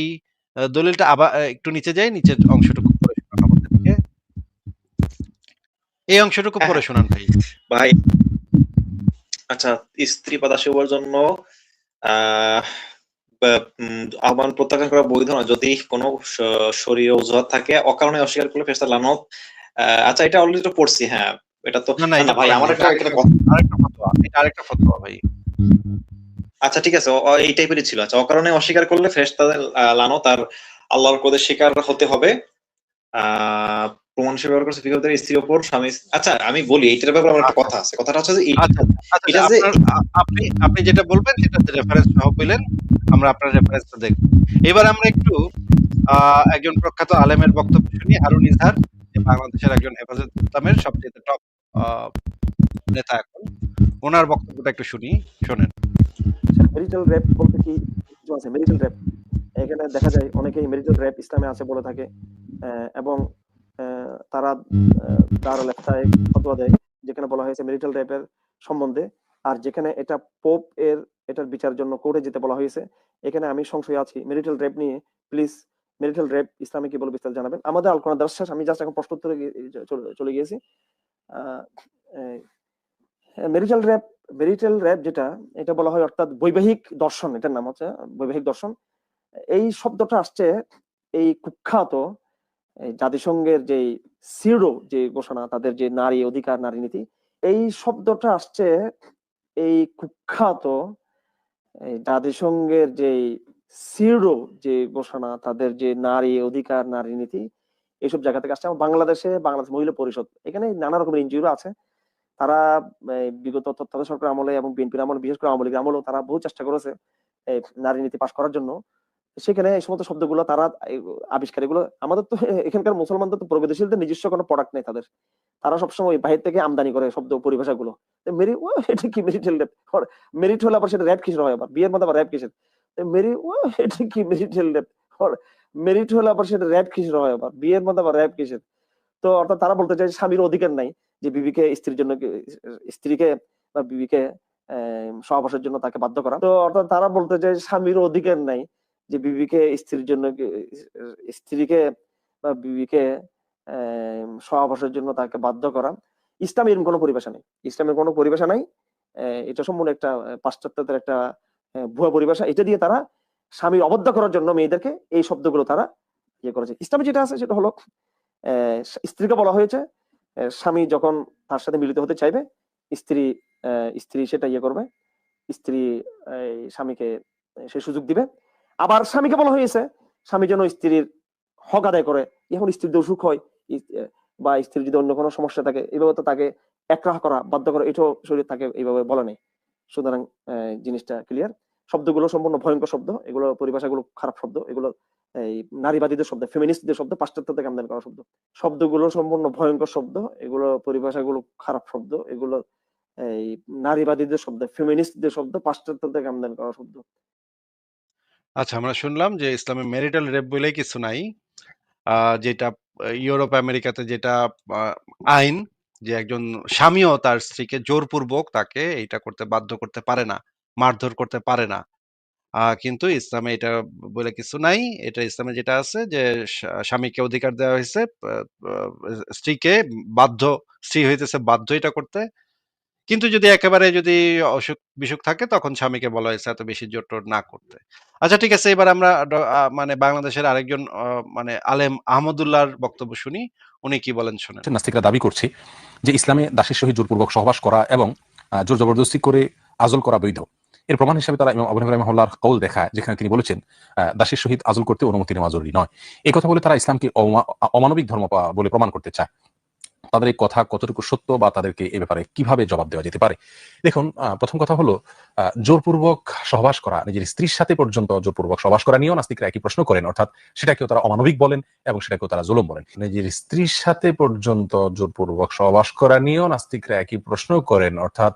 দলিলটা আবার একটু নিচে যাই, নিচের অংশটুকু পড়ে শোনান আমাদেরকে। এই অংশটুকু হ্যাঁ, পড়ে হ্যাঁ। শোনান ভাই। ভাই আচ্ছা, স্ত্রী বা দাসী উভয়ের জন্য আহ আহ্বান প্রত্যাখ্যান করা বৈধ না যদি কোনো শরীয় অজুহাত থাকে, অকারণে অস্বীকার করলে ফেরেশতা লানত। আচ্ছা, এটা অলরেডি তো পড়ছি, হ্যাঁ। এটা তো না, না, না এটা ভাই, পড়েন আমার নাই। এটা একটা আরেকটা এখানে কথা। আরেকটা ফতোয়া। এটা আরেকটা ফতোয়া ভাই। আচ্ছা ঠিক আছে, এই টাইপেরই ছিল। আচ্ছা, অকারণে অস্বীকার করলে ফেরেশতাদের লানত আর আল্লাহর ক্রোধের শিকার হতে হবে। প্রমাণ হিসেবে ব্যবহার করছে ফিকাহদের স্ত্রীর উপর স্বামী। আচ্ছা আমি বলি, এইটার ব্যাপারে আমার একটা আচ্ছা, কথা আছে। কথাটা হচ্ছে যে আচ্ছা, আচ্ছা, এটা যে আপনার আপনি আপনি যেটা বলবেন সেটাতে রেফারেন্স সহ পেলেন। আমরা আপনার রেফারেন্সটা দেখব। এবার আমরা একটু একজন প্রখ্যাত আলেমের বক্তব্য শুনি, হারুন ইজহার, যে বাংলাদেশের একজন হেফাজত ইসলামের সবচেয়ে টপ নেতা এখন। ওনার বক্তব্যটা একটু শুনি, শোনেন। মেরিটাল রেপ বলতে কি কিছু আছে? মেরিটাল রেপ, এখানে দেখা যায় অনেকেই মেরিটাল রেপ ইসলামে আছে বলে থাকে, এবং তারা দারুল ইফতায় ফতোয়া দেয় যেখানে বলা হয়েছে মেরিটাল রেপের সম্বন্ধে। আর যেখানে এটা পোপ এর এটার বিচার জন্য কোর্টে যেতে বলা হয়েছে, এখানে আমি সংশয় আছি মেরিটাল রেপ নিয়ে। প্লিজ মেরিটাল রেপ ইসলামে কি বলে বিস্তারিত জানাবেন। আমাদের আল কোরআন দর্শাস, আমি জাস্ট এখন প্রশ্ন উত্তরে চলে গিয়েছি। মেরিটাল রেপ, মেরিটাল রেপ যেটা, এটা বলা হয় অর্থাৎ বৈবাহিক দর্শন, এটার নাম হচ্ছে বৈবাহিক দর্শন। এই শব্দটা আসছে এই কুখ্যাত জাতিসংঘের যে সিডো যে ঘোষণা, তাদের যে নারী অধিকার নারী নীতি, এই শব্দটা আসছে এই কুখ্যাত জাতিসংঘের যে সিডো যে ঘোষণা, তাদের যে নারী অধিকার নারী নীতি, এইসব জায়গা থেকে আসছে। বাংলাদেশ মহিলা পরিষদ, এখানে নানা রকমের এনজিও আছে। তারা বিগত তত্ত্বাবধায়ক সরকার আমলে এবং বিএনপির আমলে, বিশেষ করে আওয়ামী লীগের আমলেও তারা বহু চেষ্টা করেছে নারী নীতি পাশ করার জন্য। সেখানে এই সমস্ত শব্দগুলো তারা আবিষ্কার, এগুলো আমাদের তো এখানকার মুসলমানদের তো প্রগতিশীলদের নিজস্ব কোনো প্রোডাক্ট নেই তাদের। তারা সবসময় বাহির থেকে আমদানি করে শব্দ পরিভাষাগুলো। মেরি ও এটা কি মেরিটাল রেপ, মেরিট হলে আবার সেটা র্যাপ কিসের হয়, আবার বিয়ের মধ্যে আবার র্যাপ কিসের? মেরি ও এটা কি মেরিটাল রেপ, মেরিট হলে আবার সেটা র্যাপ কিসের হয়, আবার বিয়ের মধ্যে আবার র্যাপ কিসের? তো অর্থাৎ তারা বলতে চায় স্বামীর অধিকার নাই যে বিবিকে স্ত্রীর জন্য, স্ত্রীকে বা বিবিকে সহবাসের জন্য তাকে বাধ্য করা। তো অর্থাৎ তারা বলতে চায় স্বামীর অধিকার নাই যে বিবিকে স্ত্রীর জন্য, স্ত্রীকে বা বিবিকে সহবাসের জন্য তাকে বাধ্য করা। ইসলামের কোনো পরিভাষা নেই, ইসলামের কোনো পরিভাষা নাই। এটা সম্পূর্ণ একটা পাশ্চাত্যদের একটা ভুয়া পরিভাষা। এটা দিয়ে তারা স্বামীর অবদ্ধ করার জন্য মেয়েদেরকে এই শব্দগুলো তারা ইয়ে করেছে। ইসলামে যেটা আছে সেটা হলো স্ত্রীকে বলা হয়েছে স্বামী যখন তার সাথে মিলিত হতে চাইবে, স্ত্রী স্ত্রী সেটা ইয়ে করবে, স্ত্রী স্বামীকে সে সুযোগ দিবে। আবার স্বামীকে বলা হয়েছে স্বামী যেন স্ত্রীর হক আদায় করে। এখন স্ত্রীর অসুখ হয় বা স্ত্রীর যদি অন্য কোনো সমস্যা থাকে, এইভাবে তো তাকে একরাহ করা, বাধ্য করা, এটাও শরীর তাকে এইভাবে বলা নেই। সুতরাং জিনিসটা ক্লিয়ার। শব্দগুলো সম্পূর্ণ ভয়ঙ্কর শব্দ, এগুলো পরিভাষাগুলো খারাপ শব্দ, এগুলো এই নারীবাদীদের শব্দ, ফেমিনিস্টদের শব্দ, পাশ্চাত্য থেকে আমদানি করা শব্দ। শব্দগুলো সম্পূর্ণ ভয়ঙ্কর শব্দ, এগুলো পরিভাষাগুলো খারাপ শব্দ, এগুলো এই নারীবাদীদের শব্দ, ফেমিনিস্টদের শব্দ, পাশ্চাত্য থেকে আমদানি করা শব্দ। আচ্ছা, আমরা শুনলাম যে ইসলামে মেরিটাল রেপ বলে কিছু নাই। যেটা ইউরোপ আমেরিকাতে যেটা আইন, যে একজন স্বামীও তার স্ত্রীকে জোরপূর্বক তাকে এইটা করতে বাধ্য করতে পারে না, মারধর করতে পারে না। কিন্তু ইসলামে এটা বলে কিছু নাই। এটা ইসলামে যেটা আছে যে স্বামীকে অধিকার দেওয়া হয়েছে স্ত্রীকে বাধ্য, স্ত্রী হইতেছে বাধ্য এটা করতে। কিন্তু যদি একেবারে যদি অসুখ বিসুখ থাকে তখন স্বামীকে বলা হয়েছে এত বেশি জোর টোর না করতে। আচ্ছা ঠিক আছে, এবার আমরা মানে বাংলাদেশের আরেকজন মানে আলেম আহমদুল্লাহর বক্তব্য শুনি। উনি কি বলেন শুনেন। নাস্তিকরা দাবি করছে যে ইসলামে দাসের সহিত জোরপূর্বক সহবাস করা এবং জোর জবরদস্তি করে আজল করা বৈধ। এর প্রমাণ হিসেবে তারা ইমাম আবু হানিফা রাহিমাহুল্লাহর কওল দেখায়, যেখানে তিনি বলেছেন দাসের সহিত আজল করতে অনুমতি নেওয়া জরুরি নয়। এই কথা বলে তারা ইসলামকে অমানবিক ধর্ম বলে প্রমাণ করতে চায়। তাদের এই কথা কতটুকু সত্য বা তাদেরকে এই ব্যাপারে কিভাবে জবাব দেওয়া যেতে পারে? দেখুন, প্রথম কথা হলো জোরপূর্বক সহবাস করা, নিজের স্ত্রীর সাথে পর্যন্ত জোরপূর্বক সহবাস করা নিয়েও নাস্তিকরা একই প্রশ্ন করেন, অর্থাৎ সেটাকেও তারা অমানবিক বলেন এবং সেটাকেও তারা জুলুম বলেন। নিজের স্ত্রীর সাথে পর্যন্ত জোরপূর্বক সহবাস করা নিয়েও নাস্তিকরা একই প্রশ্ন করেন, অর্থাৎ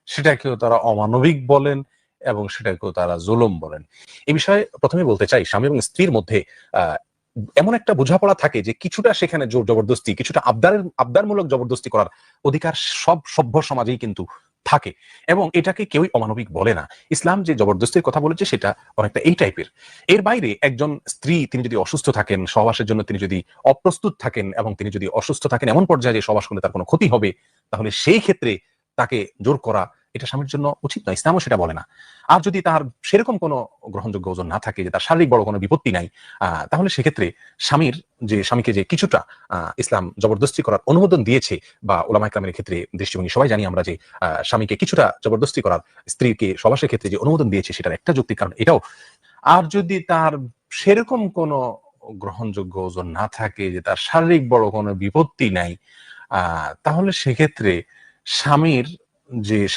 সেটাকেও তারা অমানবিক বলেন এবং সেটাকেও তারা জুলুম বলেন। এই বিষয়ে প্রথমে বলতে চাই, স্বামী এবং স্ত্রীর মধ্যে এমন একটা বোঝাপড়া থাকে যে কিছুটা সেখানে জোর জবরদস্তি, কিছুটা আবদারমূলক জবরদস্তি করার অধিকার সব সভ্য সমাজেই কিন্তু থাকে এবং এটাকে কেউই অমানবিক বলে না। ইসলাম যে জবরদস্তির কথা বলেছে সেটা অনেকটা এই টাইপের। এর বাইরে একজন স্ত্রী তিনি যদি অসুস্থ থাকেন, সহবাসের জন্য তিনি যদি অপ্রস্তুত থাকেন এবং তিনি যদি অসুস্থ থাকেন এমন পর্যায়ে যে সহবাস করলে তার কোনো ক্ষতি হবে, তাহলে সেই ক্ষেত্রে তাকে জোর করা এটা স্বামীর জন্য উচিত নয়, ইসলামও সেটা বলে না। আর যদি তার সেরকম কোনো গ্রহণযোগ্য ওজন না থাকে, যে তার শারীরিক বড় কোনো বিপত্তি নাই, তাহলে সেক্ষেত্রে স্বামীকে যে কিছুটা ইসলাম জবরদস্তি করার অনুমোদন দিয়েছে, বা ওলামা ইকরামের ক্ষেত্রে দৃষ্টিভঙ্গি সবাই জানি আমরা যে স্বামীকে কিছুটা জবরদস্তি করার স্ত্রীকে সবাসের ক্ষেত্রে যে অনুমোদন দিয়েছে সেটার একটা যৌক্তিক কারণ এটাও। আর যদি তার সেরকম কোনো গ্রহণযোগ্য ওজন না থাকে, যে তার শারীরিক বড় কোনো বিপত্তি নাই, তাহলে সেক্ষেত্রে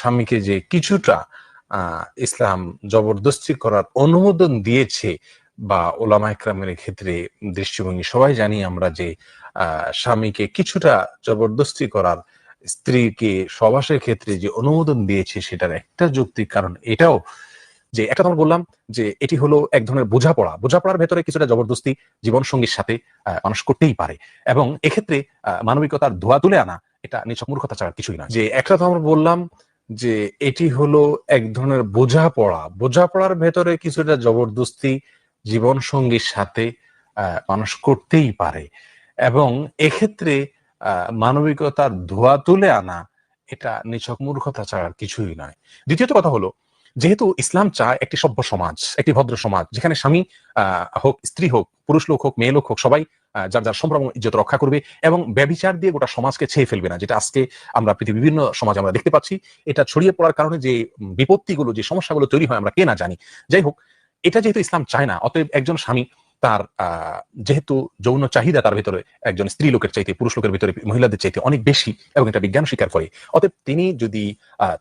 স্বামীকে যে কিছুটা ইসলাম জবরদস্তি করার অনুমোদন দিয়েছে, বা ওলামা ইকরামের ক্ষেত্রে দৃষ্টিভঙ্গি সবাই জানি আমরা যে স্বামীকে কিছুটা জবরদস্তি করার স্ত্রীকে সবাসের ক্ষেত্রে যে অনুমোদন দিয়েছে সেটার একটা যৌক্তিক কারণ এটাও। যে একটা আমরা বললাম যে এটি হলো এক ধরনের বোঝাপড়ার ভেতরে কিছুটা জবরদস্তি জীবন সঙ্গীর সাথে মানুষ করতেই পারে, এবং এক্ষেত্রে মানবিকতার ধোয়া তুলে আনা এটা নিছক মূর্খতা ছাড়া কিছুই নয়। যে একটা তো আমরা বললাম যে এটি হলো এক ধরনের বোঝাপড়ার ভেতরে কিছুটা জবরদস্তি জীবন সঙ্গীর সাথে মানুষ করতেই পারে, এবং এক্ষেত্রে মানবিকতার ধোয়া তুলে আনা এটা নিছক মূর্খতা ছাড়া কিছুই নয়। দ্বিতীয়ত কথা হলো, যেহেতু ইসলাম চায় একটি সভ্য সমাজ, একটি ভদ্র সমাজ, যেখানে স্বামী হোক, স্ত্রী হোক, পুরুষ লোক হোক, মেয়ে লোক হোক, সবাই যার যার সম্ভ্রম ইজ্জত রক্ষা করবে এবং ব্যভিচার দিয়ে গোটা সমাজকে ছেয়ে ফেলবে না, যেটা আজকে আমরা পৃথিবীর বিভিন্ন সমাজে আমরা দেখতে পাচ্ছি। এটা ছড়িয়ে পড়ার কারণে যে বিপত্তিগুলো, যে সমস্যাগুলো তৈরি হয় আমরা কে না জানি। যাই হোক, এটা যেহেতু ইসলাম চায় না, অতএব একজন স্বামী তার যেহেতু যৌন চাহিদা তার ভিতরে একজন স্ত্রী লোকের চাইতে, পুরুষ লোকের ভিতরে মহিলাদের চাইতে অনেক বেশি, এবং এটা বিজ্ঞান স্বীকার করে, অতএব তিনি যদি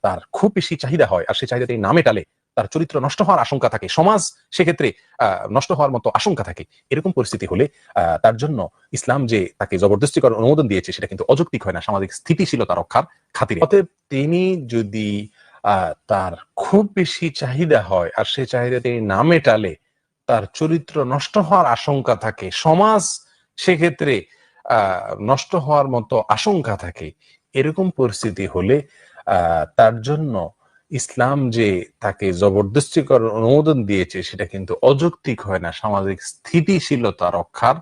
তার খুব বেশি চাহিদা হয় আর সেই চাহিদা তিনি না মেটালে তার চরিত্র নষ্ট হওয়ার আশঙ্কা থাকে, সমাজ সেক্ষেত্রে নষ্ট হওয়ার মতো আশঙ্কা থাকে। এরকম পরিস্থিতি হলে তার জন্য ইসলাম যে তাকে জবরদস্তি করার অনুমোদন দিয়েছে সেটা কিন্তু অযৌক্তিক হয় না, সামাজিক স্থিতিশীলতা রক্ষার খাতিরে। অতএব তিনি যদি তার খুব বেশি চাহিদা হয় আর সেই চাহিদা তিনি না মেটালে তার চরিত্র নষ্ট হওয়ার আশঙ্কা থাকে, সমাজ সেক্ষেত্রে নষ্ট হওয়ার মতো আশঙ্কা থাকে, এরকম পরিস্থিতি হলে তার জন্য ইসলাম যে তাকে জবরদস্তি করার অনুমোদন দিয়েছে সেটা কিন্তু অযৌক্তিক হয় না, সামাজিক স্থিতিশীলতা রক্ষার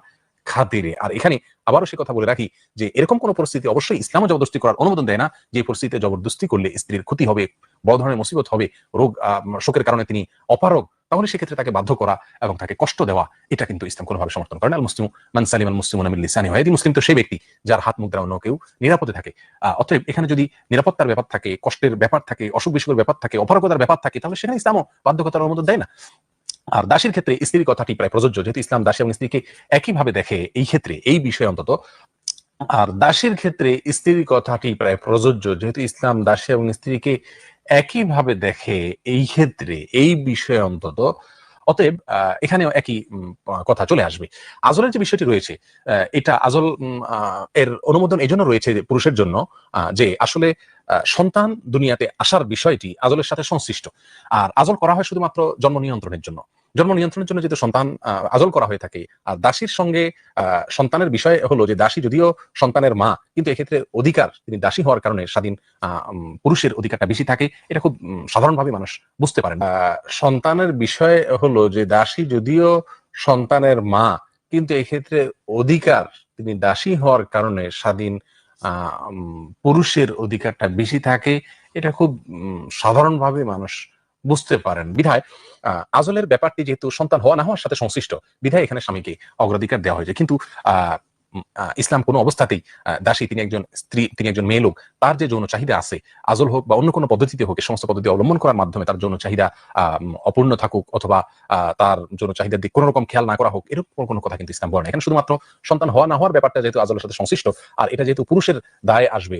খাতিরে। আর এখানে আবারও সে কথা বলে রাখি যে এরকম কোন পরিস্থিতি অবশ্যই ইসলামও জবরদস্তি করার অনুমোদন দেয় না, যে পরিস্থিতিতে জবরদস্তি করলে স্ত্রীর ক্ষতি হবে, বড় ধরনের মুসিবত হবে, রোগ শোকের কারণে তিনি অপারগ, তাহলে সেক্ষেত্রে তাকে বাধ্য করা এবং তাকে কষ্ট দেওয়া এটা কিন্তু ইসলাম কোনোভাবে সমর্থন করে না। আল মুসলিম মান সালিম আল মুসলিমুনা মিন লিসানিহি ওয়া ইয়াদিহি, মুসলিম তো সেই ব্যক্তি যার হাত মুখ দ্বারা অন্য কেউ নিরাপদে থাকে। অতএব এখানে যদি নিরাপত্তার ব্যাপার থাকে, কষ্টের ব্যাপার থাকে, অসুখ বিসুখের ব্যাপার থাকে, অপারগতার ব্যাপার থাকে, তাহলে সেখানে ইসলামও বাধ্যকতার অনুমোদন দেয় না। আর দাসীর ক্ষেত্রে স্ত্রীর কথাটি প্রায় প্রযোজ্য, যেহেতু ইসলাম দাসী এবং স্ত্রীকে একইভাবে দেখে এই ক্ষেত্রে, এই বিষয়ে অন্তত। আর দাসীর ক্ষেত্রে স্ত্রীর কথাটি প্রায় প্রযোজ্য, যেহেতু ইসলাম দাসী এবং স্ত্রীকে একইভাবে দেখে এই ক্ষেত্রে, এই বিষয়ে অন্তত। অতএব এখানেও একই কথা চলে আসবে। আজলের যে বিষয়টি রয়েছে, এটা আজল এর অনুমোদন এই জন্য রয়েছে পুরুষের জন্য, যে আসলে সন্তান দুনিয়াতে আসার বিষয়টি আজলের সাথে সংশ্লিষ্ট। আর আজল করা হয় শুধুমাত্র জন্ম নিয়ন্ত্রণের জন্য। জন্ম নিয়ন্ত্রণের জন্য যেহেতু সন্তান আজল করা হয়ে থাকে, আর দাসীর সঙ্গে সন্তানের বিষয় হলো যে দাসী যদিও সন্তানের মা, কিন্তু এক্ষেত্রে অধিকার, তিনি দাসী হওয়ার কারণে স্বাধীন পুরুষের অধিকারটা বেশি থাকে, এটা খুব সাধারণভাবে মানুষ বুঝতে পারেন। সন্তানের বিষয় হলো যে দাসী যদিও সন্তানের মা, কিন্তু এক্ষেত্রে অধিকার, তিনি দাসী হওয়ার কারণে স্বাধীন পুরুষের অধিকারটা বেশি থাকে, এটা খুব সাধারণভাবে মানুষ বুঝতে পারেন। বিধায় আজলের ব্যাপারটি যেহেতু সন্তান হওয়া না হওয়ার সাথে সংশ্লিষ্ট, বিধায় এখানে স্বামীকে অগ্রাধিকার দেওয়া হয়েছে। কিন্তু ইসলাম কোনো অবস্থাতেই দাসী, তিনি একজন স্ত্রী, তিনি একজন মেয়ে লোক, তার যে যৌন চাহিদা আছে, আজল হোক বা অন্য কোনো পদ্ধতিতে হোক, সমস্ত পদ্ধতি অবলম্বন করার মাধ্যমে তার যৌন চাহিদা অপূর্ণ থাকুক, অথবা তার যৌন চাহিদার দিকে কোনো রকম খেয়াল না করা হোক, এরকম কোনো কথা কিন্তু ইসলাম বলে না। এখানে শুধুমাত্র সন্তান হওয়া না হওয়ার ব্যাপারটা যেহেতু আজলের সাথে সংশ্লিষ্ট, আর এটা যেহেতু পুরুষের দায় আসবে,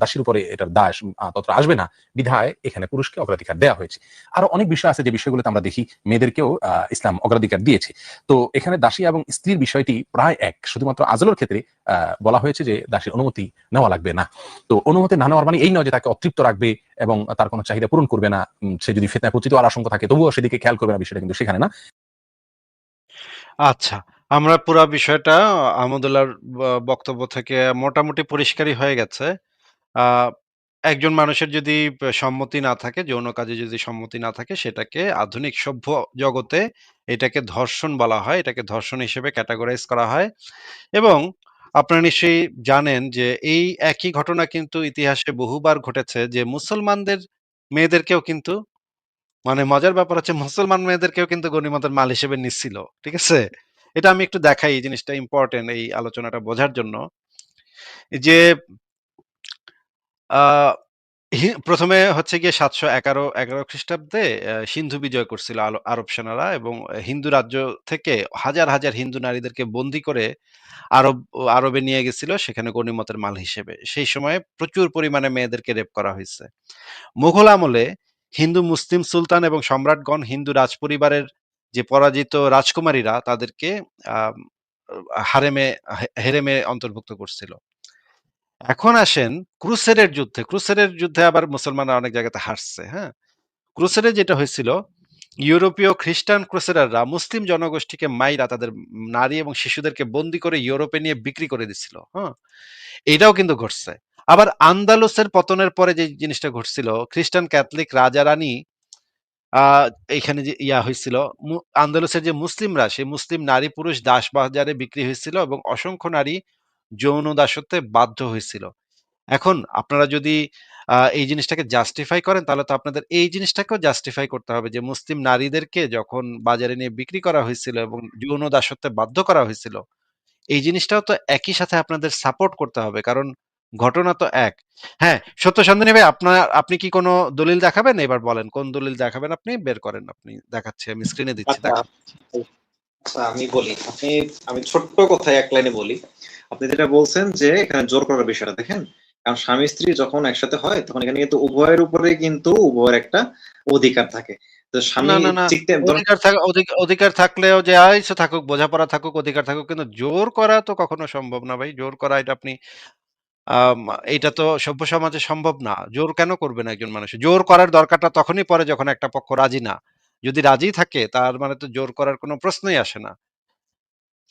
দাসীর উপরে এটার দায় তত আসবে না, বিধায় এখানে পুরুষকে অগ্রাধিকার দেওয়া হয়েছে। আরো অনেক বিষয় আছে যে বিষয়গুলোতে আমরা দেখি মেয়েদেরকেও ইসলাম অগ্রাধিকার দিয়েছে। তো এখানে দাসী এবং স্ত্রীর বিষয়টি প্রায় এক, শুধুমাত্র আজলের ক্ষেত্রে বলা হয়েছে যে দাসীর অনুমতি নেওয়া লাগবে না। তো অনুমতি না নেওয়ার মানে এই নয় যে তাকে অতৃপ্ত রাখবে এবং তার কোনো চাহিদা পূরণ করবে না, সে যদি ফিতনায় পতিত হওয়ার আশঙ্কা থাকে তবুও সেদিকে খেয়াল করবে না, বিষয়টা কিন্তু সেখানে না। আচ্ছা, আমরা পুরা বিষয়টা আহমদুল্লাহর বক্তব্য থেকে মোটামুটি পরিষ্কারই হয়ে গেছে। একজন মানুষের যদি সম্মতি না থাকে, যৌন কাজে যদি সম্মতি না থাকে, সেটাকে আধুনিক সভ্য জগতে এটাকে ধর্ষণ বলা হয়। এটাকে ধর্ষণ হিসেবে ক্যাটেগরাইজ করা হয়। এবং আপনারা নিশ্চয়ই জানেন যে এই একই ঘটনা কিন্তু ইতিহাসে বহুবার ঘটেছে, যে মুসলমানদের মেয়েদেরকেও কিন্তু মানে মজার ব্যাপার হচ্ছে মুসলমান মেয়েদেরকেও কিন্তু গনিমতের মাল হিসেবে নিচ্ছিল। ঠিক আছে? এটা আমি একটু দেখাই, এই জিনিসটা ইম্পর্টেন্ট এই আলোচনাটা বোঝার জন্য। যে আহ প্রথমে হচ্ছে গিয়ে 711 খ্রিস্টাব্দে সিন্ধু বিজয় করছিল আরব সেনারা, এবং হিন্দু রাজ্য থেকে হাজার হাজার হিন্দু নারীদেরকে বন্দি করে আরবে নিয়ে গেছিল, সেখানে গনিমতের মাল হিসেবে। সেই সময় প্রচুর পরিমাণে মেয়েদেরকে রেপ করা হয়েছে। মুঘল আমলে হিন্দু মুসলিম সুলতান এবং সম্রাটগণ হিন্দু রাজপরিবারের যে পরাজিত রাজকুমারীরা তাদেরকে আহ হারেমে হেরেমে অন্তর্ভুক্ত করছিল। এখন আসেন ক্রুসেডের যুদ্ধে আবার মুসলমানরা অনেক জায়গাতে হারছে। হ্যাঁ, ক্রুসেডে যেটা হয়েছিল, ইউরোপীয় খ্রিস্টান ক্রুসেডাররা মুসলিম জনগোষ্ঠীকে মাইরা তাদের নারী এবং শিশুদেরকে বন্দি করে ইউরোপে নিয়ে বিক্রি করে দিচ্ছিল। হ্যাঁ, এটাও কিন্তু ঘটছে। আবার আন্দালুসের পতনের পরে যে জিনিসটা ঘটছিল, খ্রিস্টান ক্যাথলিক রাজা রানী আহ এখানে যে হয়েছিল, আন্দালুসের যে মুসলিমরা, সেই মুসলিম নারী পুরুষ দাস বাজারে বিক্রি হয়েছিল এবং অসংখ্য নারী যৌন দাসত্বে বাধ্য হয়েছিল। এখন আপনারা যদি এই জিনিসটাকে জাস্টিফাই করেন, তাহলে তো আপনাদের এই জিনিসটাকেও জাস্টিফাই করতে হবে যে মুসলিম নারীদেরকে যখন বাজারে নিয়ে বিক্রি করা হয়েছিল এবং যৌন দাসত্বে বাধ্য করা হয়েছিল, এই জিনিসটাও তো একই সাথে আপনাদের সাপোর্ট করতে হবে, কারণ ঘটনা তো এক। হ্যাঁ, সত্য সন্ধানী ভাই, আপনি কি কোনো দলিল দেখাবেন? এবার বলেন কোন দলিল দেখাবেন, আপনি বের করেন, আপনি দেখাচ্ছি, আমি স্ক্রিনে দিচ্ছি, আচ্ছা দেখেন। আচ্ছা, আমি বলি, আমি ছোট্ট কথায় এক লাইনে বলি। আপনি যেটা বলছেন যে এখানে জোর করার বিষয়টা দেখেন, কারণ স্বামী স্ত্রী যখন একসাথে হয় তখন এখানে কিন্তু উভয়ের উপরে কিন্তু উভয়ের একটা অধিকার থাকে। তো না স্বামী না না, চিকতে ধরুন, অধিকার থাকলেও যে আইসো থাকুক, বোঝাপড়া থাকুক, অধিকার থাকুক, কিন্তু জোর করা তো কখনো সম্ভব না ভাই। জোর করা এটা আপনি আম, এটা তো সভ্য সমাজে সম্ভব না। জোর কেন করবেন একজন মানুষ? জোর করার দরকারটা তখনই পড়ে যখন একটা পক্ষ রাজি না। যদি রাজি থাকে তার মানে তো জোর করার কোনো প্রশ্নই আসে না।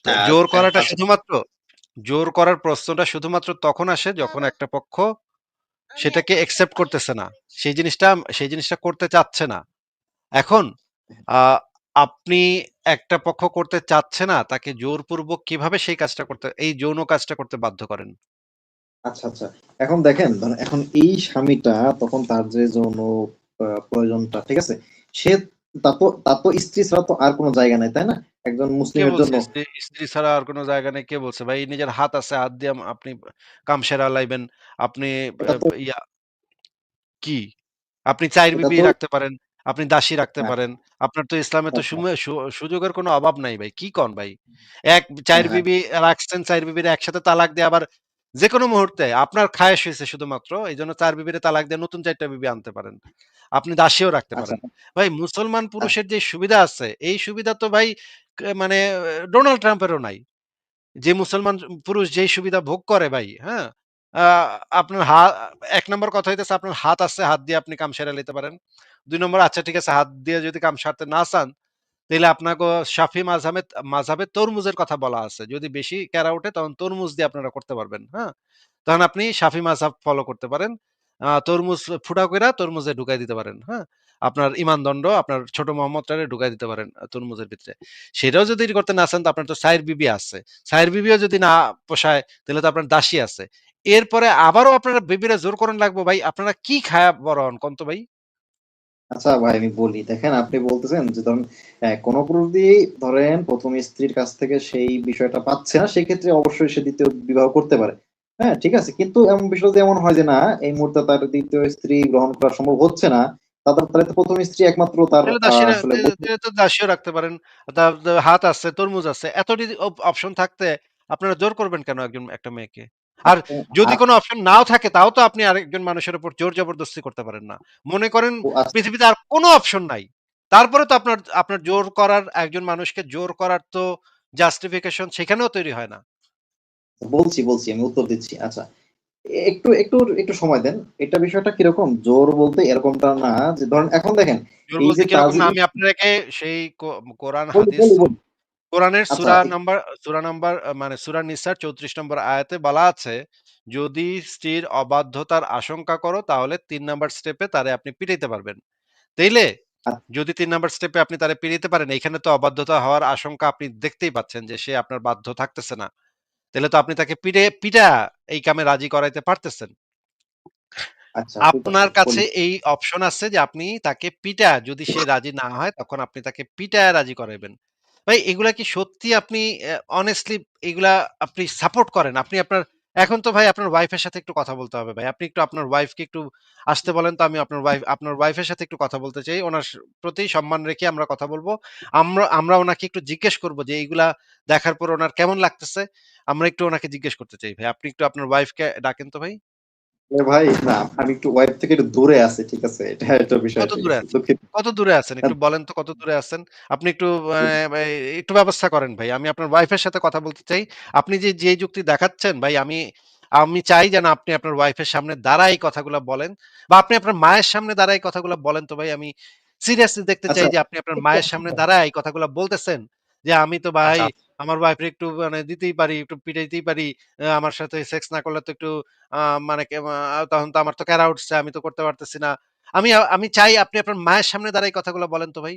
তো আচ্ছা জোর করার প্রশ্নটা শুধুমাত্র তখন আসে যখন একটা পক্ষ সেটাকে একসেপ্ট করতেছে না, সেই জিনিসটা করতে চাচ্ছে না। এখন আহ, আপনি একটা পক্ষ করতে চাচ্ছে না, তাকে জোরপূর্বক কিভাবে সেই কাজটা করতে, এই যৌন কাজটা করতে বাধ্য করেন? আচ্ছা আচ্ছা, এখন দেখেন, ধরেন এখন এই স্বামীটা তখন তার যে যৌন প্রয়োজনটা, ঠিক আছে, সে তার তো স্ত্রী ছাড়া তো আর কোনো জায়গা নাই, তাই না, একজন কে মুসলিমের বলছে জন্য। স্ত্রী ছাড়া আর কোনো জায়গা নেই? কে বলছে ভাই? নিজের হাত আছে, হাত দিয়ে আপনি কাম সেরা লাইবেন। আপনি এটা তো ইয়া কি, আপনি চাইর এটা বিবি তো রাখতে পারেন, আপনি দাসী রাখতে হ্যাঁ, পারেন। আপনার তো ইসলামে তো আচ্ছা সুযোগের কোনো অভাব নাই ভাই। কি কন ভাই? চাইর হ্যাঁ, বিবি রাখছেন, চাইর বিবির একসাথে তালাক দিয়ে আবার যেকোনো মুহূর্তে আপনার খায়েশ হয়েছে শুধুমাত্র, এইজন্য ৪ বিবিরে তালাক দিয়ে নতুন ৪ টা বিবি আনতে পারেন। আপনি দাসীও রাখতে আচ্ছা পারেন। ভাই মুসলমান আহ, পুরুষের যে সুবিধা আছে, এই সুবিধা তো ভাই মানে ডোনাল্ড ট্রাম্পেরও নাই। যে মুসলমান পুরুষ যেই সুবিধা ভোগ করে ভাই, হ্যাঁ? আ আপনার ১ নম্বর কথা হইতেছে আপনার হাত আছে, হাত দিয়ে আপনি কাম সেরে লইতে পারেন। ২ নম্বর, আচ্ছা ঠিক আছে, হাত দিয়ে যদি কাম সারতে না চান, তাইলে আপনাকে শাফি মাযহাবে তরমুজের কথা বলা আছে। যদি বেশি ক্যারা ওঠে তখন তরমুজ দিয়ে আপনারা করতে পারবেন, হ্যাঁ? তখন আপনি শাফি মাযহাব ফলো করতে পারেন। তরমুজ ফুটা কইরা তরমুজে ঢুকাই দিতে পারেন, হ্যাঁ? আপনার ঈমানদণ্ড আপনার ছোট মোহাম্মদটারে ঢুকাই দিতে পারেন তরমুজের ভিতরে। সেটাও যদি করতে না চান, তো আপনার তো চাইর বিবি আছে। চাইর বিবিও যদি না পোষায়, তাহলে তো আপনার দাসী আছে। এরপরে আবারও আপনারা বিবিরে জোর করন লাগবো ভাই। আপনারা কি খায়া বড় হন কন তো ভাই? আচ্ছা ভাই, আমি বলি, দেখেন আপনি বলতেছেন যে ধরেন কোনো পুরুষ দিয়ে ধরেন প্রথম স্ত্রীর কাছ থেকে সেই বিষয়টা পাচ্ছে না, সেক্ষেত্রে অবশ্যই সে দ্বিতীয় বিবাহ করতে পারে। হ্যাঁ ঠিক আছে, কিন্তু এমন বিষয় যদি এমন হয় যে না, এই মুহূর্তে তার দ্বিতীয় স্ত্রী গ্রহণ করা সম্ভব হচ্ছে না, তাহলে তো প্রথম স্ত্রী একমাত্র তার তাহলে দাসীরা আসলে তাহলে তো দাসীও রাখতে পারেন। হাত আছে, তরমুজ আছে। এত যদি অপশন থাকতে আপনারা জোর করবেন কেন একটা মেয়েকে? আর যদি আ- কোনো অপশন নাও থাকে, তাও তো আপনি আরেকজন মানুষের উপর জোর জবরদস্তি করতে পারেন না। মনে করেন আচ্ছা, পৃথিবীতে আর কোনো অপশন নাই। তারপরে তো আপনার আপনার জোর করার, একজন মানুষকে জোর করার তো জাস্টিফিকেশন সেখানেও তৈরি হয় না। বলছি আমি উত্তর দিচ্ছি। আচ্ছা, একটু একটু একটু সময় দেন। এটা বিষয়টা কিরকম, জোর বলতে এরকমটা না যে ধরেন এখন দেখেন, জোর এই বলতে যে কিরকম না, তাজিল, আমি আপনাকে সেই কোরআন বলি হাদিস, বলি বলি কোরআনের আচ্ছা সূরা নাম্বার মানে সূরা নিসার ৩৪ নম্বর আয়াতে বলা আছে, যদি স্ত্রীর অবাধ্যতার আশঙ্কা করো তাহলে ৩ নাম্বার স্টেপে তারে আপনি পিটাইতে পারবেন। তাইলে যদি ৩ নাম্বার স্টেপে আপনি তারে পিটাইতে পারেন, এখানে তো অবাধ্যতা হওয়ার আশঙ্কা আপনি দেখতেই পাচ্ছেন যে সে আপনার বাধ্য থাকতেছে না। তাইলে তো আপনি তাকে পিটা এই কামে রাজি করাইতে পারতেছেন। আচ্ছা ঠিক আছে আপনার কাছে বলি। এই অপশন আছে যে আপনি তাকে পিটায়, যদি সে রাজি না হয় তখন আপনি তাকে পিটায় রাজি করাইবেন। ভাই এগুলা কি সত্যি আপনি honestly এগুলা আপনি সাপোর্ট করেন? আপনি আপনার এখন তো ভাই আপনার ওয়াইফের সাথে একটু কথা বলতে হবে ভাই। আপনি একটু আপনার ওয়াইফকে একটু আসতে বলেন তো, আমি আপনার ওয়াইফের সাথে একটু কথা বলতে চাই। উনার প্রতি সম্মান রেখে আমরা কথা বলব। আমরা উনাকে একটু জিজ্ঞেস করব যে এইগুলা দেখার পর উনার কেমন লাগতেছে? আমরা একটু উনাকে জিজ্ঞেস করতে চাই ভাই। আপনি একটু আপনার ওয়াইফকে ডাকেন তো ভাই। ভাই না, আমি একটু ওয়াইফ থেকে একটু দূরে আছি, ঠিক আছে, এটা একটা বিষয়, কত ঠিক দূরে আছে, আছেন? দুঃখিত। কত দূরে আছেন? একটু বলেন তো কত দূরে আছেন? আপনি একটু একটু ব্যবস্থা করেন ভাই। আমি আপনার ওয়াইফের সাথে কথা বলতে চাই। আপনি যে যুক্তি দেখাচ্ছেন ভাই, আমি আমি চাই যেন আপনি আপনার ওয়াইফের সামনে দাঁড়ায় এই কথাগুলা বলেন, বা আপনি আপনার মায়ের সামনে দাঁড়ায় এই কথাগুলা বলেন তো ভাই। আমি সিরিয়াসলি দেখতে আচ্ছা চাই যে আপনি আপনার মায়ের সামনে দাঁড়ায় এই কথাগুলা বলতেছেন যে, "আমি তো ভাই আচ্ছা আমার ওয়াইফরে একটু মানে দিতেই পারি, একটু পিটাইতেই পারি। আমার সাথে সেক্স না করলে তো একটু আ মানে তখন তো আমার তো ক্যারা উঠছে। আমি তো করতে পারতেছি না।" আমি চাই আপনি আপনার মায়ের সামনে দাঁড়ায় এই কথাগুলো বলেন তো ভাই।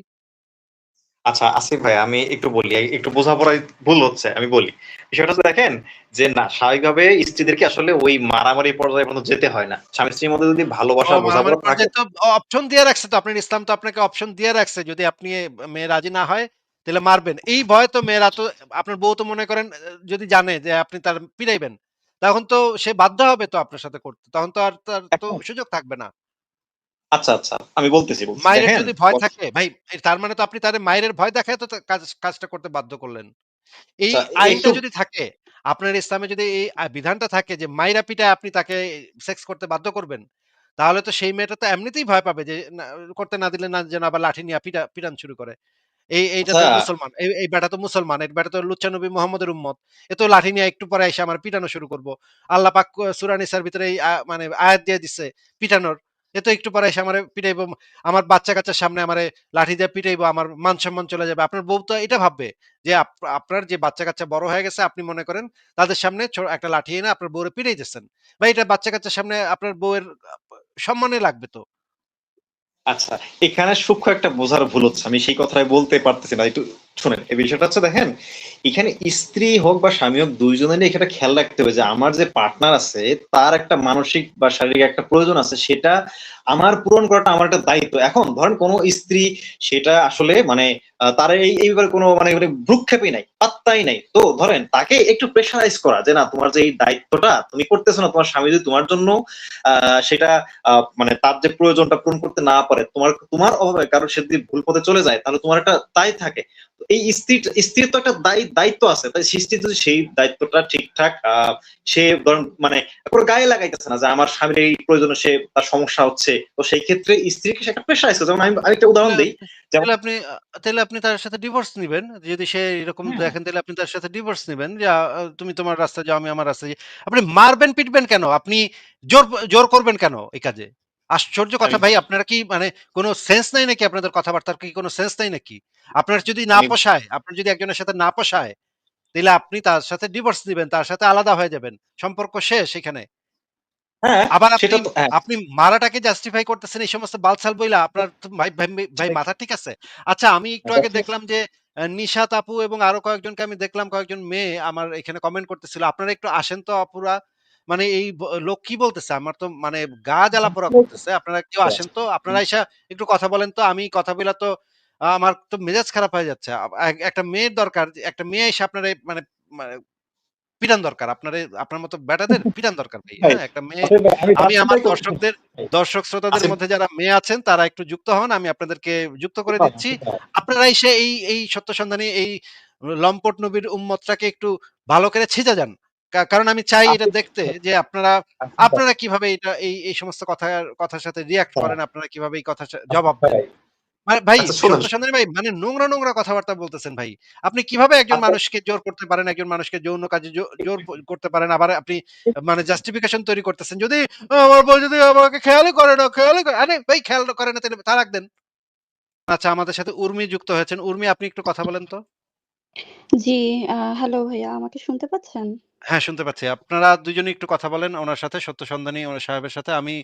আচ্ছা আসিফ ভাই, আমি একটু বলি, একটু বোঝাপড়ায় ভুল হচ্ছে, আমি বলি। বিষয়টা হচ্ছে দেখেন, যে না, স্বাভাবিকভাবে স্ত্রীদেরকে আসলে ওই মারামারি পর্যায়ে পর্যন্ত যেতে হয় না। স্বামী স্ত্রীর মধ্যে যদি ও ভালোবাসা মারামারি বোঝাপড়া থাকে। পর্যায়ে তো অপশন দিয়ে রাখছে তো, আপনার ইসলাম তো আপনাকে অপশন দিয়ে রাখছে। যদি আপনি মেয়ে রাজি না হয় তাহলে মারবেন। এই ভয়ে তো মেয়েরা তো, আপনার বউ তো মনে করেন যদি জানে যে আপনি তার পিটাইবেন, তখন তো সে বাধ্য হবে তো আপনার সাথে করতে। তখন তো আর তার তো এখন সুযোগ থাকবে না। আচ্ছা আচ্ছা, আমি বলতেছি মাইরের দেখেন। যদি ভয় থাকে ভাই, তার মানে তো আপনি তারে মাইরের ভয় দেখায় তো কাজটা করতে বাধ্য করলেন। এই আচ্ছা আইনটা একটু যদি থাকে, আপনার ইসলামে যদি এই বিধানটা থাকে যে মাইরা পিটায় আপনি তাকে সেক্স করতে বাধ্য করবেন, তাহলে তো সেই মেয়েটা তো এমনিতেই ভয় পাবে যে করতে না দিলে না যেন আবার লাঠি নিয়ে পিটান শুরু করে। এইটা আচ্ছা তো মুসলমান। এই বেটা তো মুসলমান। এই বেটা তো লুচ্চা নবী মুহাম্মদের উম্মত। এ তো লাঠি নিয়ে একটু পরে এসে আমার পিটানো শুরু করব। আল্লাহ পাক সূরা নিসার ভিতরে এই মানে আয়াত দিয়ে দিছে পিটানোর। এ তো একটু পরে এসে আমারে পিটাইবো। আমার বাচ্চা-কাচ্চার সামনে আমারে লাঠি দিয়ে পিটাইবো। আমার মান-সম্মান চলে যাবে। আপনার বউ তো এটা ভাববে যে আপনার যে বাচ্চা-কাচ্চা বড় হয়ে গেছে, আপনি মনে করেন তাদের সামনে একটা লাঠি এনে আপনার বউরে পিটাইতেছেন। ভাই এটা বাচ্চা-কাচ্চার সামনে আপনার বউয়ের সম্মানে লাগবে তো। আচ্ছা, এখানে সূক্ষ্ম একটা বোঝার ভুল হচ্ছে, আমি সেই কথাই বলতে পারতেছি না, একটু শুনেন। এই বিষয়টা হচ্ছে দেখেন, এখানে স্ত্রী হোক বা স্বামী হোক, দুইজনেরই এখানে খেয়াল রাখতে হবে যে আমার যে পার্টনার আছে তার একটা মানসিক বা শারীরিক একটা প্রয়োজন আছে, সেটা আমার পূরণ করাটা আমার একটা দায়িত্ব। এখন ধরেন কোনো স্ত্রী সেটা আসলে মানে তার এই ব্যাপারে কোনো মানে ভ্রুক্ষেপই নাই, পাত্তাই নাই, তো ধরেন তাকে একটু প্রেশারাইজ করা যে না, তোমার যে এই দায়িত্বটা তুমি করতেছো না, তোমার স্বামী যদি তোমার জন্য সেটা মানে তার যে প্রয়োজনটা পূরণ করতে না পারে, তোমার অভাবে কারো সে যদি ভুল পথে চলে যায়, তাহলে তোমার একটা দায় থাকে। তো এই স্ত্রীর তো একটা দায়িত্ব আছে, তাই স্ত্রী যদি সেই দায়িত্বটা ঠিকঠাক সে ধরেন মানে পুরো গায়ে লাগাইতেছে না যে আমার স্বামীর এই প্রয়োজনে সে তার সমস্যা হচ্ছে, তো সেই ক্ষেত্রে স্ত্রীকে সে একটা প্রেশারাইজ করে। যেমন আমি একটা উদাহরণ তাহলে দিই, যেমন তাহলে আপনি তার সাথে ডিভোর্স নিবেন। যদি সে এরকম হ্যাঁ, দেখেন তাহলে আপনি তার সাথে ডিভোর্স নিবেন। যে তুমি তোমার রাস্তায় যাও, আমি আমার রাস্তায় যাই। আপনি মারবেন, পিটবেন কেন? আপনি জোর জোর করবেন কেন এই কাজে? আশ্চর্য কথা আমি ভাই, আপনারা কি মানে কোনো সেন্স নাই নাকি? আপনাদের কথাবার্তার কি কোনো সেন্স নাই নাকি? আপনার যদি না আমি পোষায়, আপনার যদি একজনের সাথে না পোষায়, তাহলে আপনি তার সাথে ডিভোর্স নিবেন। তার সাথে আলাদা হয়ে যাবেন। সম্পর্ক শেষ এখানে। হ্যাঁ, আবার আপনি সেটা তো হ্যাঁ, আপনি মারাটাকে জাস্টিফাই করতেছেন এই সমস্ত বালছাল বইলা। আপনার তো ভাই মাথা ঠিক আছে? আচ্ছা আমি একটু আগে দেখলাম যে নিশাত আপু এবং আরো কয়েকজনকে আমি দেখলাম, কয়েকজন মেয়ে আমার এখানে কমেন্ট করতেছিল। আপনারা একটু আসেন তো আপুরা। মানে এই লোক কি বলতেছে? আমার তো মানে গা জ্বালা পোড়া করতেছে। আপনারা কেউ আসেন তো। আপনারা আইসা একটু কথা বলেন তো। আমি কথা বইলা তো আমার তো মেজাজ খারাপ হয়ে যাচ্ছে। একটা মেয়ের দরকার। একটা মেয়ে এসে আপনার মানে মানে পিটান দরকার। আপনার মতো ব্যাটাদের পিটান দরকার ভাই। ভাই, হ্যাঁ? একটা মেয়ে, আসলে ভাই, আমি আমি আমার যাচাই করছি। দর্শক শ্রোতাদের আসিফ মধ্যে যারা মেয়ে আছেন তারা একটু যুক্ত হন। আমি আপনাদেরকে যুক্ত করে দিচ্ছি। আপনারা এসে এই সত্য সন্ধানী এই লম্পট নবীর উম্মতটাকে একটু ভালো করে ছিঁচে যান। কারণ আমি চাই এটা দেখতে যে আপনারা কিভাবে এই সমস্ত কথার সাথে রিঅ্যাক্ট করেন, আপনারা কিভাবে এই কথার জবাব দেন। ভাই আচ্ছা শোনেন, সত্য সন্ধানী ভাই, মানে নোংরা কথাবার্তা বলতেছেন ভাই। আপনি কিভাবে একজন আচ্ছা মানুষকে জোর করতে পারেন, একজন মানুষকে যৌন কাজে জোর করতে পারেন, আবার আপনি মানে জাস্টিফিকেশন তৈরি করতেছেন। যদি আমার বউ যদি আমাকে খেয়ালই করে না, আরে ভাই খেয়াল করে না তাহলে তালাক দেন। আচ্ছা আমাদের সাথে উর্মি যুক্ত হয়েছেন। উর্মি আপনি একটু কথা বলেন তো। জি, হ্যালো ভাইয়া আমাকে শুনতে পাচ্ছেন? হ্যাঁ, শুনতে পাচ্ছি। আপনারা ২ জনই একটু কথা বলেন ওনার সাথে, সত্য সন্ধানী সাহেবের সাথে। আমি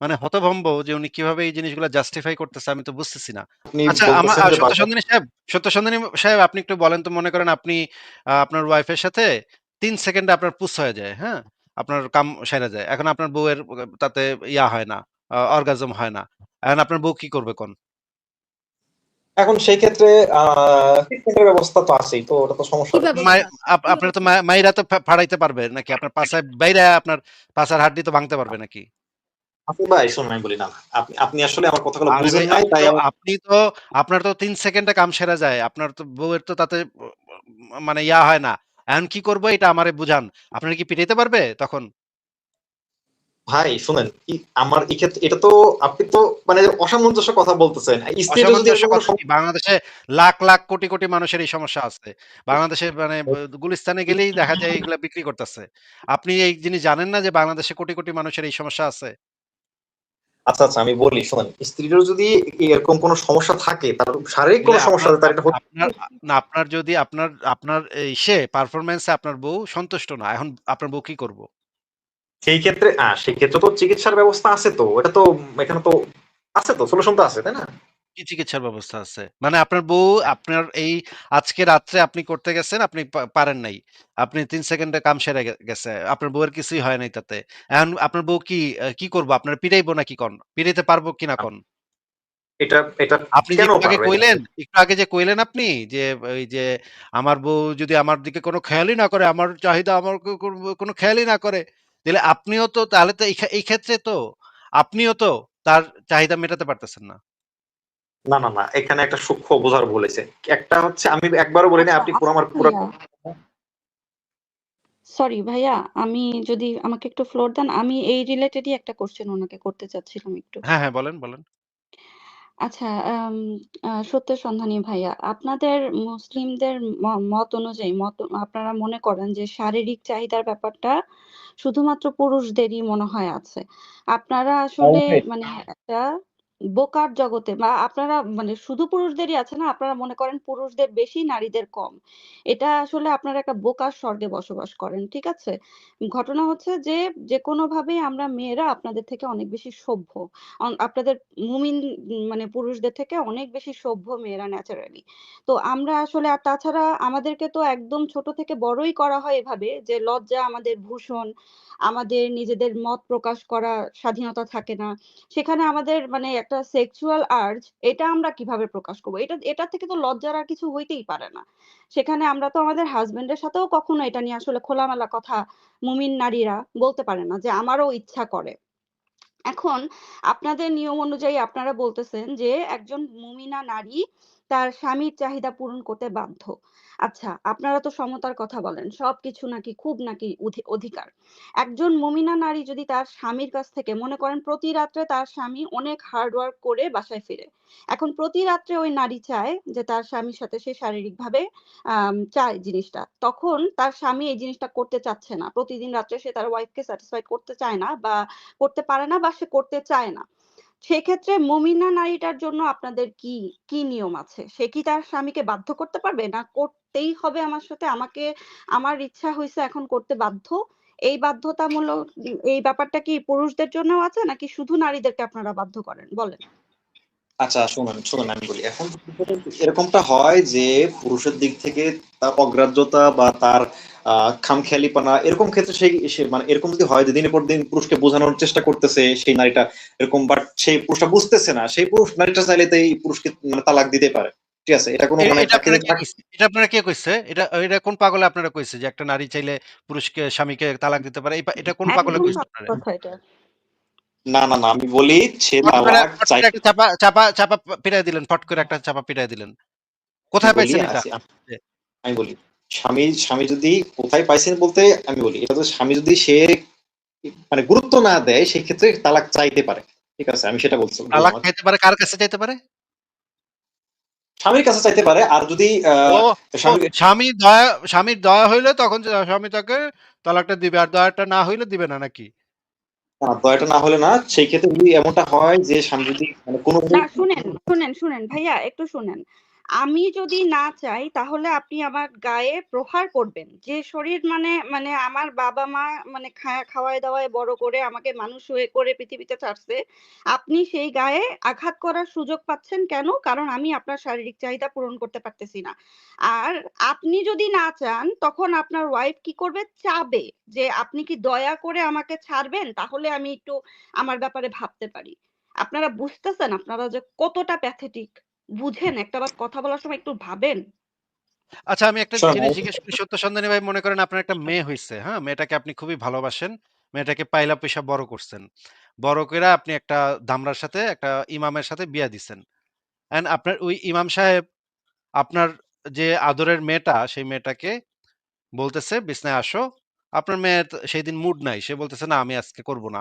মানে হতভম্ব যে উনি কিভাবে এই জিনিসগুলা জাস্টিফাই করতেছে, আমি তো বুঝতেছি না। আপনি আচ্ছা বলতেছেন যে সত্য সন্ধানী সাহেব আপনি একটু বলেন তো, মনে করেন আপনি আপনার ওয়াইফ এর সাথে ৩ সেকেন্ডে আপনার পুস হয়ে যায়, হ্যাঁ? আপনার কাম সেরে যায়। এখন আপনার বউয়ের তাতে ইয়া হয় না, অর্গাজম হয় না। এখন আপনার বউ কি করবে কোন? এখন সেই ক্ষেত্রে ট্রিটমেন্টের ব্যবস্থা তো আছেই, তো ওটা তো সমস্যা কি নেই। ব্যবস্থা? কি আপনার তো ব্যবস্থা? মাইরা তো ফাড়াইতে পারবে নাকি? আপনার পাছায় বাইরে আপনার পাছার হাড্ডি তো ভাঙতে পারবে নাকি? আপনি ভাই শুনুন, আমি বলি না, আপনি আপনি আসলে আমার কথাগুলো আরে বুঝেন ভাই নাই, তাই আমি আপনি তো আপনার তো ৩ সেকেন্ডে কাম সেরে যায়। আপনার তো বউয়ের তো তাতে মানে ইয়া হয় না। এখন কি করব এটা আমারে বুঝান। আপনারা কি পিটাইতে পারবে তখন? ভাই শুনেন, আমার এই ক্ষেত্রে এটা তো আপনি তো মানে অসামঞ্জস্য কথা বলতেছেন। স্ত্রীটা যদি অসামঞ্জস্য এরকম কোনো কথা কি? বাংলাদেশে লাখ, লাখ কোটি, কোটি মানুষের এই সমস্যা আছে। বাংলাদেশে মানে গুলিস্তানে গেলেই দেখা যায় এগুলা বিক্রি করতেছে। আপনি এই জিনিস জানেন না যে বাংলাদেশে কোটি, কোটি মানুষের এই সমস্যা আছে? আচ্ছা আচ্ছা, আমি বলি শোনেন, স্ত্রীরও যদি এরকম কোনো সমস্যা থাকে, তার শারীরিক তাহলে কোনো সমস্যা থাকে, তার এটা আপনার না আপনার যদি আপনার এই পারফরম্যান্স এ আপনার বউ সন্তুষ্ট না। এখন আপনার বউ কি করব? সেই ক্ষেত্রে তো চিকিৎসার ব্যবস্থা আছে, তো এটা তো এখানে তো আছে, তো সলিউশন তো আছে, তাই না? কি চিকিৎসার ব্যবস্থা আছে? মানে আপনার বউ আপনার এই আজকে রাত্রে আপনি করতে গেছেন, আপনি পারেন নাই। আপনি ৩ সেকেন্ডে কাম সেরে গেছে। আপনার বউয়ের কিছুই হয় নাই তাতে। এখন আপনার বউ কি করব? আপনার পিটাইবো নাকি কন? পিটাইতে পারবো কিনা কন? এটা এটা আপনি যে কেন একটু আগে পারবে এটা? কইলেন, একটু আগে যে কইলেন আপনি যে ওই যে আমার বউ যদি আমার দিকে কোনো খেয়ালই না করে, আমার চাহিদা আমার কোনো খেয়ালই না করে, তাহলে আপনিও তো তাহলে তো এই ক্ষেত্রে তো আপনিও তো তার চাহিদা মেটাতে পারতেছেন না। না না না, এখানে একটা সূক্ষ্ম বোঝার ভুল হয়েছে। একটা হচ্ছে, আমি একবারও বলিনি আচ্ছা আপনি পুরো আচ্ছা আমার পুরো ভাইয়া, সরি ভাইয়া, আমি যদি আমাকে একটু ফ্লোর দেন, আমি এই রিলেটেডই একটা কোশ্চেন ওনাকে করতে চাচ্ছিলাম একটু। হ্যাঁ, হ্যাঁ বলেন, বলেন। আচ্ছা, সত্যের সন্ধানী ভাইয়া, আপনাদের মুসলিমদের মত অনুযায়ী আপনারা মনে করেন যে শারীরিক চাহিদার ব্যাপারটা শুধুমাত্র পুরুষদেরই মনে হয় আছে। আপনারা আসলে মানে একটা বোকার জগতে, বা আপনারা মানে শুধু পুরুষদেরই আছে না, আপনারা মনে করেন পুরুষদের বেশি নারীদের কম। এটা আসলে আপনারা একটা বোকার স্বর্গে বসবাস করেন, ঠিক আছে? ঘটনা হচ্ছে যে যে কোনো ভাবে আমরা মেয়েরা আপনাদের থেকে অনেক বেশি সভ্য। আপনাদের মুমিন মানে পুরুষদের থেকে অনেক বেশি সভ্য মেয়েরা ন্যাচারালি। তো আমরা আসলে, আর তাছাড়া আমাদেরকে তো একদম ছোট থেকে বড়ই করা হয় এভাবে যে লজ্জা আমাদের ভূষণ, আমাদের নিজেদের মত প্রকাশ করা স্বাধীনতা থাকে না। সেখানে আমাদের মানে একটা সেক্সুয়াল আর্জ, এটা আমরা কিভাবে প্রকাশ করবো? এটা থেকে তো লজ্জার আর কিছু হইতেই পারে না। সেখানে আমরা তো আমাদের হাজবেন্ডের সাথেও কখনো এটা নিয়ে আসলে খোলামেলা কথা মুমিন নারীরা বলতে পারে না যে আমারও ইচ্ছা করে। এখন আপনাদের নিয়ম অনুযায়ী আপনারা বলতেছেন যে একজন মুমিনা নারী তার স্বামীর চাহিদা পূরণ করতে বাধ্য। আচ্ছা, আপনারা তো সমতার কথা বলেন, সবকিছু নাকি খুব নাকি অধিকার। একজন মুমিনা নারী যদি তার স্বামীর কাছ থেকে, মনে করেন প্রতি রাত্রে তার স্বামী অনেক হার্ড ওয়ার্ক করে বাসায় ফিরে, এখন প্রতি রাত্রে ওই নারী চায় যে তার স্বামীর সাথে সে শারীরিকভাবে চায় জিনিসটা, তখন তার স্বামী এই জিনিসটা করতে চাচ্ছে না, প্রতিদিন রাত্রে সে তার ওয়াইফকে স্যাটিসফাই করতে চায় না, বা করতে পারে না, বা সে করতে চায় না। সেক্ষেত্রে মুমিনা নারীটার জন্য আপনাদের কি কি নিয়ম আছে? সে কি তার স্বামীকে বাধ্য করতে পারবে, না করতেই হবে আমার সাথে, আমাকে আমার ইচ্ছা হয়েছে এখন করতে বাধ্য? এই বাধ্যতামূলক এই ব্যাপারটা কি পুরুষদের জন্যও আছে, নাকি শুধু নারীদেরকে আপনারা বাধ্য করেন, বলেন? আচ্ছা শুনুন শুনুন, আমি বলি, এখন এরকমটা হয় যে পুরুষের দিক থেকে তার অগ্রাহ্যতা বা তার খামখেয়ালিপনা, এরকম ক্ষেত্রে সে মানে এরকম যদি হয় যে দিনের পর দিন পুরুষকে বোঝানোর চেষ্টা করতেছে সেই নারীটা এরকম, বাট সেই পুরুষটা বুঝতেছে না, সেই পুরুষ নারীটা চাইলে তো এই পুরুষকে মানে তালাক দিতে পারে। ঠিক আছে, এটা কোনো মানে এটা আপনারা কে কইছে? এটা আপনারা কে কইছে? এটা কোন পাগলে আপনারা কইছে যে একটা নারী চাইলে পুরুষকে স্বামীকে তালাক দিতে পারে? এটা কোন পাগলে একদম কইছে সত্য আপনারা? কথা এটা। না না না, আমি বলি সে তালাক ফট চাই, করে একটা চাপা চাপা চাপা পিটায় দিলেন। ফট করে একটা চাপা পিটায় দিলেন। আমি কোথায় বলি পাইছেন এটা? আমি বলি, স্বামী যদি কোথায় পাইছেন বলতে, আমি বলি এটা তো স্বামী যদি সে মানে গুরুত্ব না দেয় সেই ক্ষেত্রে তালাক চাইতে পারে। ঠিক আছে, আমি সেটা বলছি, তালাক বললাম। চাইতে পারে, কার কাছে চাইতে পারে? স্বামীর কাছে চাইতে পারে, আর যদি ও ও স্বামী স্বামীর দয়া হইলে তখন স্বামী তাকে তালাকটা দিবে, আর দয়াটা না হইলে দিবে না নাকি? দয়াটা না হলে না, সেই ক্ষেত্রে যদি এমনটা হয় যে স্বামী যদি মানে কোনো না, শুনেন শুনেন শুনেন ভাইয়া, একটু শুনেন। আমি যদি না চাই তাহলে আপনি আমার গায়ে প্রহার করবেন। যে শরীর মানে আমার বাবা-মা মানে খাওয়ায় দাওয়ায় বড় করে আমাকে মানুষ হয়ে করে পৃথিবীতে ছাড়ছে। আপনি সেই গায়ে আঘাত করার সুযোগ পাচ্ছেন কেন? কারণ আমি আপনার শারীরিক চাহিদা পূরণ করতে পারতেছি না। আর আপনি যদি না চান তখন আপনার ওয়াইফ কি করবে? চাবে যে আপনি কি দয়া করে আমাকে ছাড়বেন? তাহলে আমি একটু আমার ব্যাপারে ভাবতে পারি। আপনারা বুঝতেছেন আপনারা যে কতটা প্যাথেটিক? বুঝেন একটাবার কথা বলার সময় একটু ভাবেন। আচ্ছা, আমি একটা শোনেন জিনিস জিজ্ঞেস করি, সত্য সন্ধানী ভাই, মনে করেন আপনার একটা মেয়ে হইছে, হ্যাঁ? মেয়েটাকে আপনি খুবই ভালোবাসেন। মেয়েটাকে পাইলা পয়সা বড় করছেন। বড় কইরা আপনি একটা দামড়ার সাথে, একটা ইমামের সাথে বিয়া দিছেন। অ্যান্ড আপনার ওই ইমাম সাহেব আপনার যে আদরের মেয়েটা, সেই মেয়েটাকে বলতেছে, "বিছনায় আসো।" আপনার মেয়ে সেইদিন মুড নাই। সে বলতেছে, "না, আমি আজকে করব না।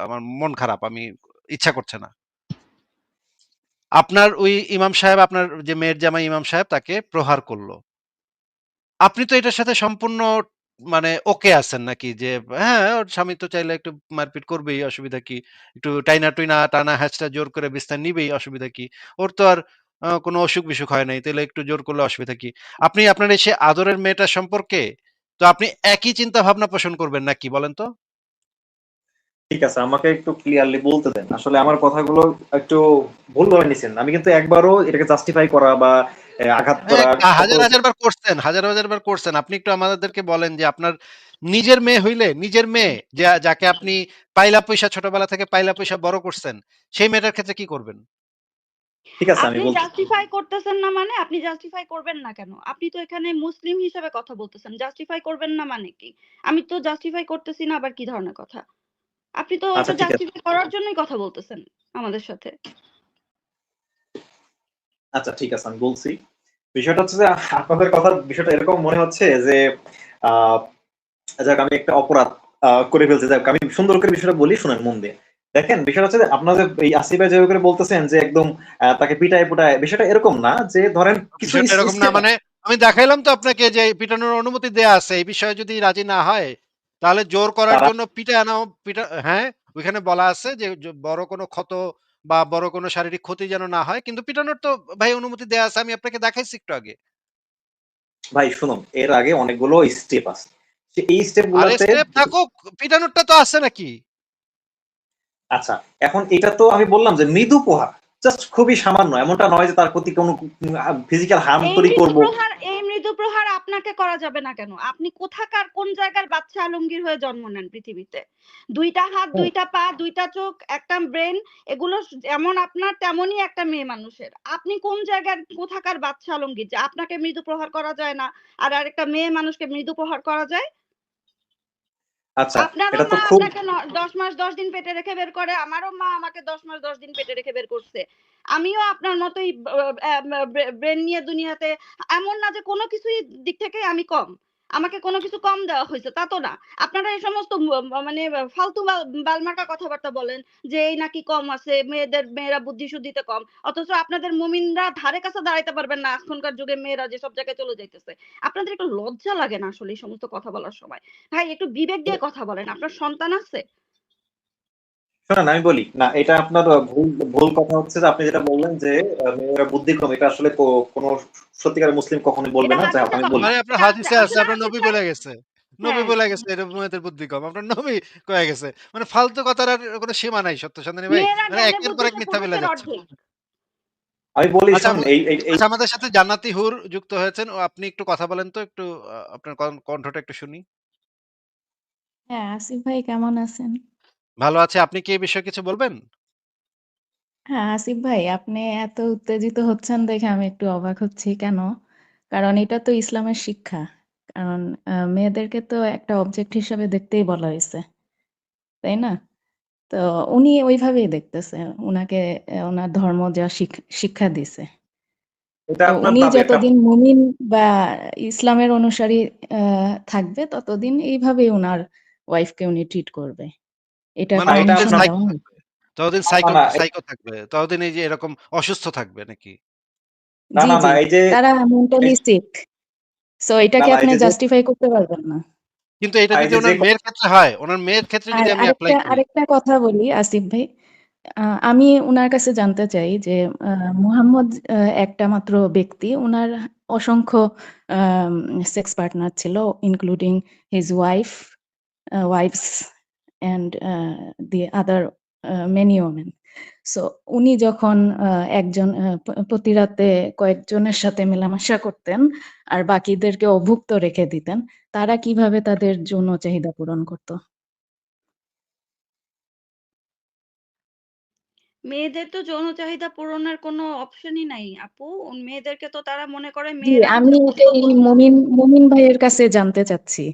আমার মন খারাপ। আমি ইচ্ছা করছে না।" আপনার ওই ইমাম সাহেব, আপনার যে মেয়ের জামাই ইমাম সাহেব তাকে প্রহার করল। আপনি তো এটার সাথে সম্পূর্ণ মানে ওকে আছেন নাকি? যে হ্যাঁ, ওর স্বামী তো চাইলে একটু মারপিট করবেই, অসুবিধা কি? একটু টাইনা-টুইনা, টানা-হেঁচড়া জোর করে বিছানায় নিবেই, অসুবিধা কি? ওর তো আর কোনো অসুখ-বিসুখ হয় নাই। তাইলে একটু জোর করলে অসুবিধা কি? আপনি আপনার এই সে আদরের মেয়েটা সম্পর্কে তো আপনি একই চিন্তা ভাবনা পোষণ করবেন নাকি বলেন তো? ঠিক আছে, আমাকে একটু ক্লিয়ারলি বলতে দেন। আসলে আমার কথাগুলো একটু ভুলভাবে নিছেন। আমি কিন্তু একবারও এটাকে জাস্টিফাই করা বা আঘাত হ্যাঁ, করা হাজার, হাজার বার করছেন, হাজার, হাজার বার করছেন। আপনি একটু আমাদেরকে বলেন যে আপনার নিজের মেয়ে হইলে, নিজের মেয়ে যাকে আপনি পাইলা পয়সা, ছোটবেলা থেকে পাইলা পয়সা বড় করছেন, সেই মেয়েটার ক্ষেত্রে কি করবেন? ঠিক আছে, আমি আপনি বলছি। জাস্টিফাই করতেছেন না মানে আপনি জাস্টিফাই করবেন না কেন? আপনি তো এখানে মুসলিম হিসেবে কথা বলতেছেন। জাস্টিফাই করবেন না মানে কি? আমি তো জাস্টিফাই করতেছি না আবার কি ধরনের কথা? আপনি তো আচ্ছা এটা ঠিক আছে, জাস্টিফাই করার জন্যই কথা বলতেছেন আমাদের সাথে। আচ্ছা ঠিক আছে, আমি বলছি। বিষয়টা হচ্ছে যে আপনাদের কথার বিষয়টা এরকম মনে হচ্ছে যে আহ যাক আমি একটা অপরাধ করে ফেলছি। যাক আমি সুন্দর করে বিষয়টা বলি, শুনেন মন দিয়ে। দেখেন বিষয়টা হচ্ছে যে আপনাদের এই আসিফ ভাই যেভাবে করে বলতেছেন যে একদম তাকে পিটায় পুটায়, বিষয়টা এরকম না যে ধরেন কিছু বিষয়টা এরকম না, স্টেপ। মানে আমি দেখাইলাম তো আপনাকে যে পিটানোর অনুমতি দেয়া আছে। এই বিষয়ে যদি রাজি না হয়, তাহলে জোর করার তারা জন্য হ্যাঁ, ওইখানে বলা আছে যে বড় কোনো ক্ষত বা বড় কোনো শারীরিক ক্ষতি যেন না হয়। কিন্তু পিটানোর তো ভাই অনুমতি দেয়া আছে। আমি আপনাকে দেখাইছি একটু আগে। ভাই শুনুন, এর আগে অনেকগুলো স্টেপ আছে। এই স্টেপ আরে গুলাতে স্টেপ থাকুক, পিটানোরটা তো আছে নাকি? আচ্ছা, এখন এটা তো আমি বললাম যে মৃদু প্রহার, জাস্ট খুবই সামান্য, এমনটা নয় যে তার প্রতি কোনো ফিজিক্যাল হার্ম তৈরি করব। এই মৃদু প্রহার আপনাকে করা যাবে না কেন? আপনি কোথাকার কোন জায়গার বাচ্চা আলমগীর হয়ে জন্ম নেন পৃথিবীতে? ২ টা হাত, ২ টা পা, ২ টা চোখ, একটা ব্রেন, এগুলো যেমন আপনার তেমনই একটা মেয়ে মানুষের। আপনি কোন জায়গার কোথাকার বাচ্চা আলমগীর যে আপনাকে মৃদু প্রহার করা যায় না আর আরেকটা মেয়ে মানুষকে মৃদু প্রহার করা যায়? আচ্ছা, আপনারও এটা তো মা খুব। আপনাকে ১০ মাস ১০ দিন পেটে রেখে বের করে। আমারও মা আমাকে ১০ মাস ১০ দিন পেটে রেখে বের করছে। আমিও আপনার মতোই ব্রেন নিয়ে দুনিয়াতে, এমন না যে কোনো কিছুই দিক থেকে আমি কম। আমাকে কোনো কিছু কম দেওয়া হইছে, তা তো না। আপনারা এই সমস্ত মানে ফালতু বালমার্কা কথাবার্তা বলেন যে এই নাকি কম আছে, মেয়েরা বুদ্ধি-সুদ্ধিতে কম। অথচ আপনাদের মুমিনরা ধারে কাছে দাঁড়াইতে পারবেন না এখনকার যুগে মেয়েরা যেসব জায়গায় চলে যাইতেছে। আপনাদের একটু লজ্জা লাগে না আসলে এই সমস্ত কথা বলার সময়? ভাই একটু বিবেক দিয়ে কথা বলেন। আপনার সন্তান আছে? শোনেন আমি বলি না, এটা আপনার ভুল ভুল কথা হচ্ছে যে আপনি যেটা বললেন যে মেয়েরা বুদ্ধি কম, এটা আসলে কোনো সত্যিকারের মুসলিম কখনোই বলবে এটা না। যাই হোক, হাদিসে আমি বলি। কথা। মানে আপনার এটা আছে। হাদিসে আছে, আপনারা আপনার নবী হাদিসটা, বলে গেছে। নবী হ্যাঁ, বলে গেছে এটা মেয়েদের বুদ্ধি কম। আপনার নবী কয়ে গেছে। মানে ফালতু কথার আর কোনো সীমা নাই, সত্য সন্ধানী ভাই। মেয়েরা মানে জ্ঞানে একের পর এক বুদ্ধিতে মিথ্যা বলে পুরুষের যাচ্ছেন। অর্ধেক। আমি বলি আচ্ছা, শোনেন, এই এই এই আচ্ছা, আমাদের সাথে জান্নাতি হুর যুক্ত হয়েছেন। ও আপনি একটু কথা বলেন তো, একটু আপনার কণ্ঠটা একটু শুনি। হ্যাঁ, আসিফ ভাই কেমন আছেন? ভালো আছে। আপনি কি এই বিষয়ে কিছু বলবেন? হ্যাঁ, আসিফ ভাই আপনি এত উত্তেজিত হচ্ছেন দেখে আমি একটু অবাক হচ্ছি। কেন? কারণ এটা তো ইসলামের শিক্ষা। কারণ মেয়েদেরকে তো একটা অবজেক্ট হিসেবে দেখতেই বলা হয়েছে। তাই না? তো উনি ওইভাবেই দেখতেছে। উনাকে উনার ধর্ম যা শিক্ষা দিছে। এটা তো আপনার উনি ভাবে একটা। যতদিন মুমিন বা ইসলামের অনুসারী থাকবে ততদিন এইভাবেই উনার ওয়াইফকে উনি ট্রিট করবে। এটা মানে না, এটা পারমিশন ততদিন আপনার। দেওয়া হয়? ততদিন না না সাইকো থাকবে। ততদিন এই যে এরকম অসুস্থ থাকবে নাকি? না জি, না না, জি। এই যে তারা মেন্টালি সিক। সো না এটাকে না, এই আপনি যে জাস্টিফাই করতে পারবেন না। কিন্তু এটা এই যদি যে উনার মেয়ের ক্ষেত্রে হয়, উনার মেয়ের ক্ষেত্রে আর যদি আমি এপ্লাই করি। আরেকটা কথা বলি আসিফ ভাই। আমি উনার কাছে জানতে চাই যে মুহাম্মদ একটা মাত্র ব্যক্তি, উনার অসংখ্য সেক্স পার্টনার ছিল, including his wife's and the other many women. So উনি যখন একজন প্রতি রাতে কয়েকজনের সাথে মেলামেশা করতেন আর বাকিদেরকে অভুক্ত রেখে দিতেন, তারা কিভাবে তাদের যৌন চাহিদা পূরণ করতো? মেয়েদের তো যৌন চাহিদা পূরণের কোনো অপশনই নাই আপু। মেয়েদেরকে তো তারা মনে করে জি, মেয়েরা আমি হচ্ছে এটাই মুমিন ভাইয়ের কাছে জানতে চাচ্ছি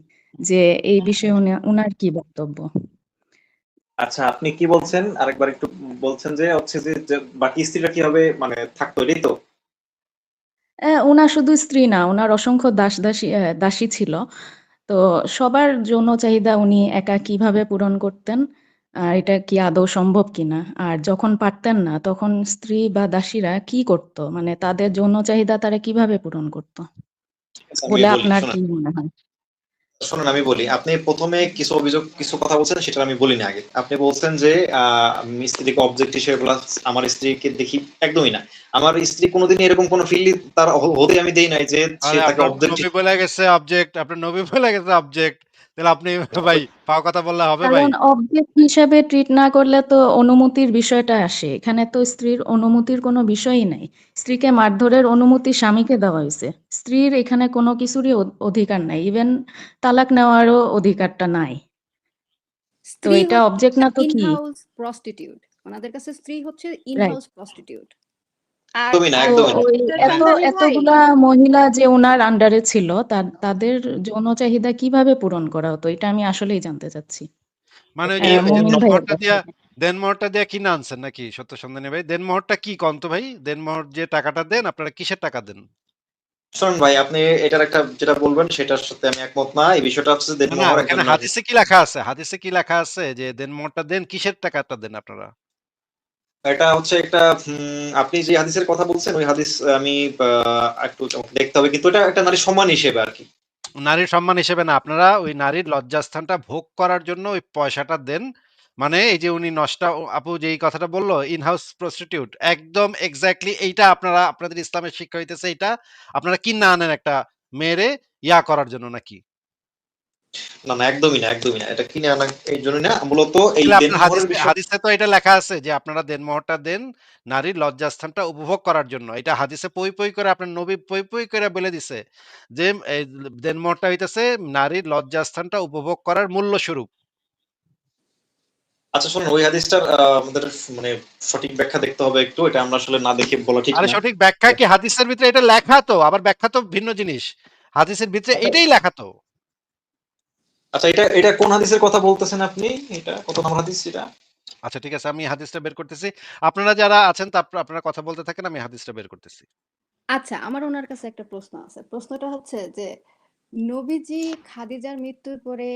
যে এই বিষয়ে উনার কি বক্তব্য। আচ্ছা, আপনি কি বলছেন আরেকবার একটু বলছেন যে হচ্ছে যে বাকি স্ত্রীরা কিভাবে মানে থাকতো, এটাই তো? উনার শুধু স্ত্রী না, উনার অসংখ্য দাসী ছিল। তো সবার যৌন চাহিদা উনি একা কিভাবে পূরণ করতেন, আর এটা কি আদৌ সম্ভব কিনা, আর যখন পারতেন না তখন স্ত্রী বা দাসীরা কি করতো, মানে তাদের যৌন চাহিদা তারা কিভাবে পূরণ করতো আচ্ছা, আমি বলে বলি, আপনার শোনেন কি মনে হয়? শোনেন আমি বলি। আপনি প্রথমে কিছু অভিযোগ, কিছু কথা বলছেন, সেটা আমি বলি না আগে। আপনি বলছেন যে আমি স্ত্রীকে অবজেক্ট হিসেবে বলা, আমার স্ত্রীকে দেখি, একদমই না। আমার স্ত্রী কোনোদিনই এরকম কোনো ফিল তার হতে আমি দেই নাই যে সে আরে তাকে আপনার অবজেক্ট। নবী বলে গেছে অবজেক্ট, আপনার নবী বলে গেছে অবজেক্ট, তাহলে আপনি ভাই পাও কথা বললে হবে ভাই? কারণ অবজেক্ট হিসাবে ট্রিট না করলে তো অনুমতির বিষয়টা আসে, এখানে তো স্ত্রীর অনুমতির কোনো বিষয়ই নাই। স্ত্রীকে মারধরের অনুমতি স্বামীকে দেওয়া হয়েছে, স্ত্রীর এখানে কোনো কিছুরই অধিকার নাই, ইভেন তালাক নেওয়ারও অধিকারটা নাই। তো স্ত্রী এটা হচ্ছে অবজেক্ট না তো ইন কি? হাউস প্রস্টিটিউট, ওনাদের কাছে স্ত্রী হচ্ছে ইন রাইট। House prostitute. আর একদমই না, তো একদমই না। ওই মিস্টার সন্ধানী ভাই, এতগুলা মহিলা যে ওনার আন্ডারে ছিল, তাদের যৌন চাহিদা কিভাবে পূরণ করা হতো, এটা আমি আসলেই জানতে চাচ্ছি মানে ওই আপনি যে মুমিন ভাইয়ের দেনমোহরটা কাছে। দিয়া, দেনমোহরটা দিয়া কি না আনছেন নাকি সত্য সন্ধানী ভাই? দেনমোহরটা কি কন্ত ভাই? দেনমোহর যে টাকাটা দেন, আপনারা কিসের টাকা দেন? শোনেন ভাই, আপনি এটার একটা যেটা বলবেন সেটার সাথে আমি একমত না। এই বিষয়টা হচ্ছে যে না না, দেনমোহর একজন এখানে নারী। হাদিসে কি লেখা আছে? হাদিসে কি লেখা আছে যে দেনমোহরটা দেন, কিসের টাকাটা দেন আপনারা? এটা হচ্ছে একটা আপনি যে হাদিসের কথা বলছেন ওই হাদিস আমি একটু দেখতে হবে, কিন্তু এটা একটা নারী সম্মান হিসেবে আর কি। নারীর সম্মান হিসেবে না, আপনারা ওই নারীর লজ্জাস্থানটা ভোগ করার জন্য ওই পয়সাটা দেন। মানে এই যে উনি নষ্টা আপু যেই কথাটা বললো, ইন হাউস প্রস্টিটিউট, একদম এক্স্যাক্টলি এইটা আপনারা, আপনাদের ইসলামের শিক্ষা হইতেছে এইটা। আপনারা কি না আনেন একটা মেয়েরে ইয়া করার জন্য নাকি? না না, একদমই না, একদমই না, এটা কিনে আনা এই জন্য না, মূলত এই তাহলে আপনার দেনমোহরের বিষয়। হাদিসে তো এটা লেখা আছে যে আপনারা দেনমোহরটা দেন নারীর লজ্জাস্থানটা উপভোগ করার জন্য। এটা হাদিসে পই পই করে আপনার নবী পই পই করে বলে দিছে যে এই দেনমোহরটা হইতেছে নারীর লজ্জাস্থানটা উপভোগ করার মূল্য স্বরূপ। আচ্ছা শোনেন, ওই হাদিসটার আমাদের মানে সঠিক ব্যাখ্যা দেখতে হবে একটু, এটা আমরা আসলে না দেখে বলা ঠিক আরে না। সঠিক ব্যাখ্যা কি? হাদিসের ভিতরে এটা লেখা তো, আবার ব্যাখ্যা তো ভিন্ন জিনিস। হাদিসের ভিতরে আচ্ছা এটাই লেখা তো। আচ্ছা, এটা এটা কোন হাদিসের কথা বলতেছেন আপনি? এটা কত নম্বর হাদিস এটা? আচ্ছা ঠিক আছে, আমি হাদিসটা বের করতেছি। আপনারা যারা আছেন আপনারা কথা বলতে থাকেন, আমি হাদিসটা বের করতেছি। আচ্ছা, আমার ওনার কাছে একটা প্রশ্ন আছে। প্রশ্নটা হচ্ছে যে নবীজি খাদিজার মৃত্যুর পরে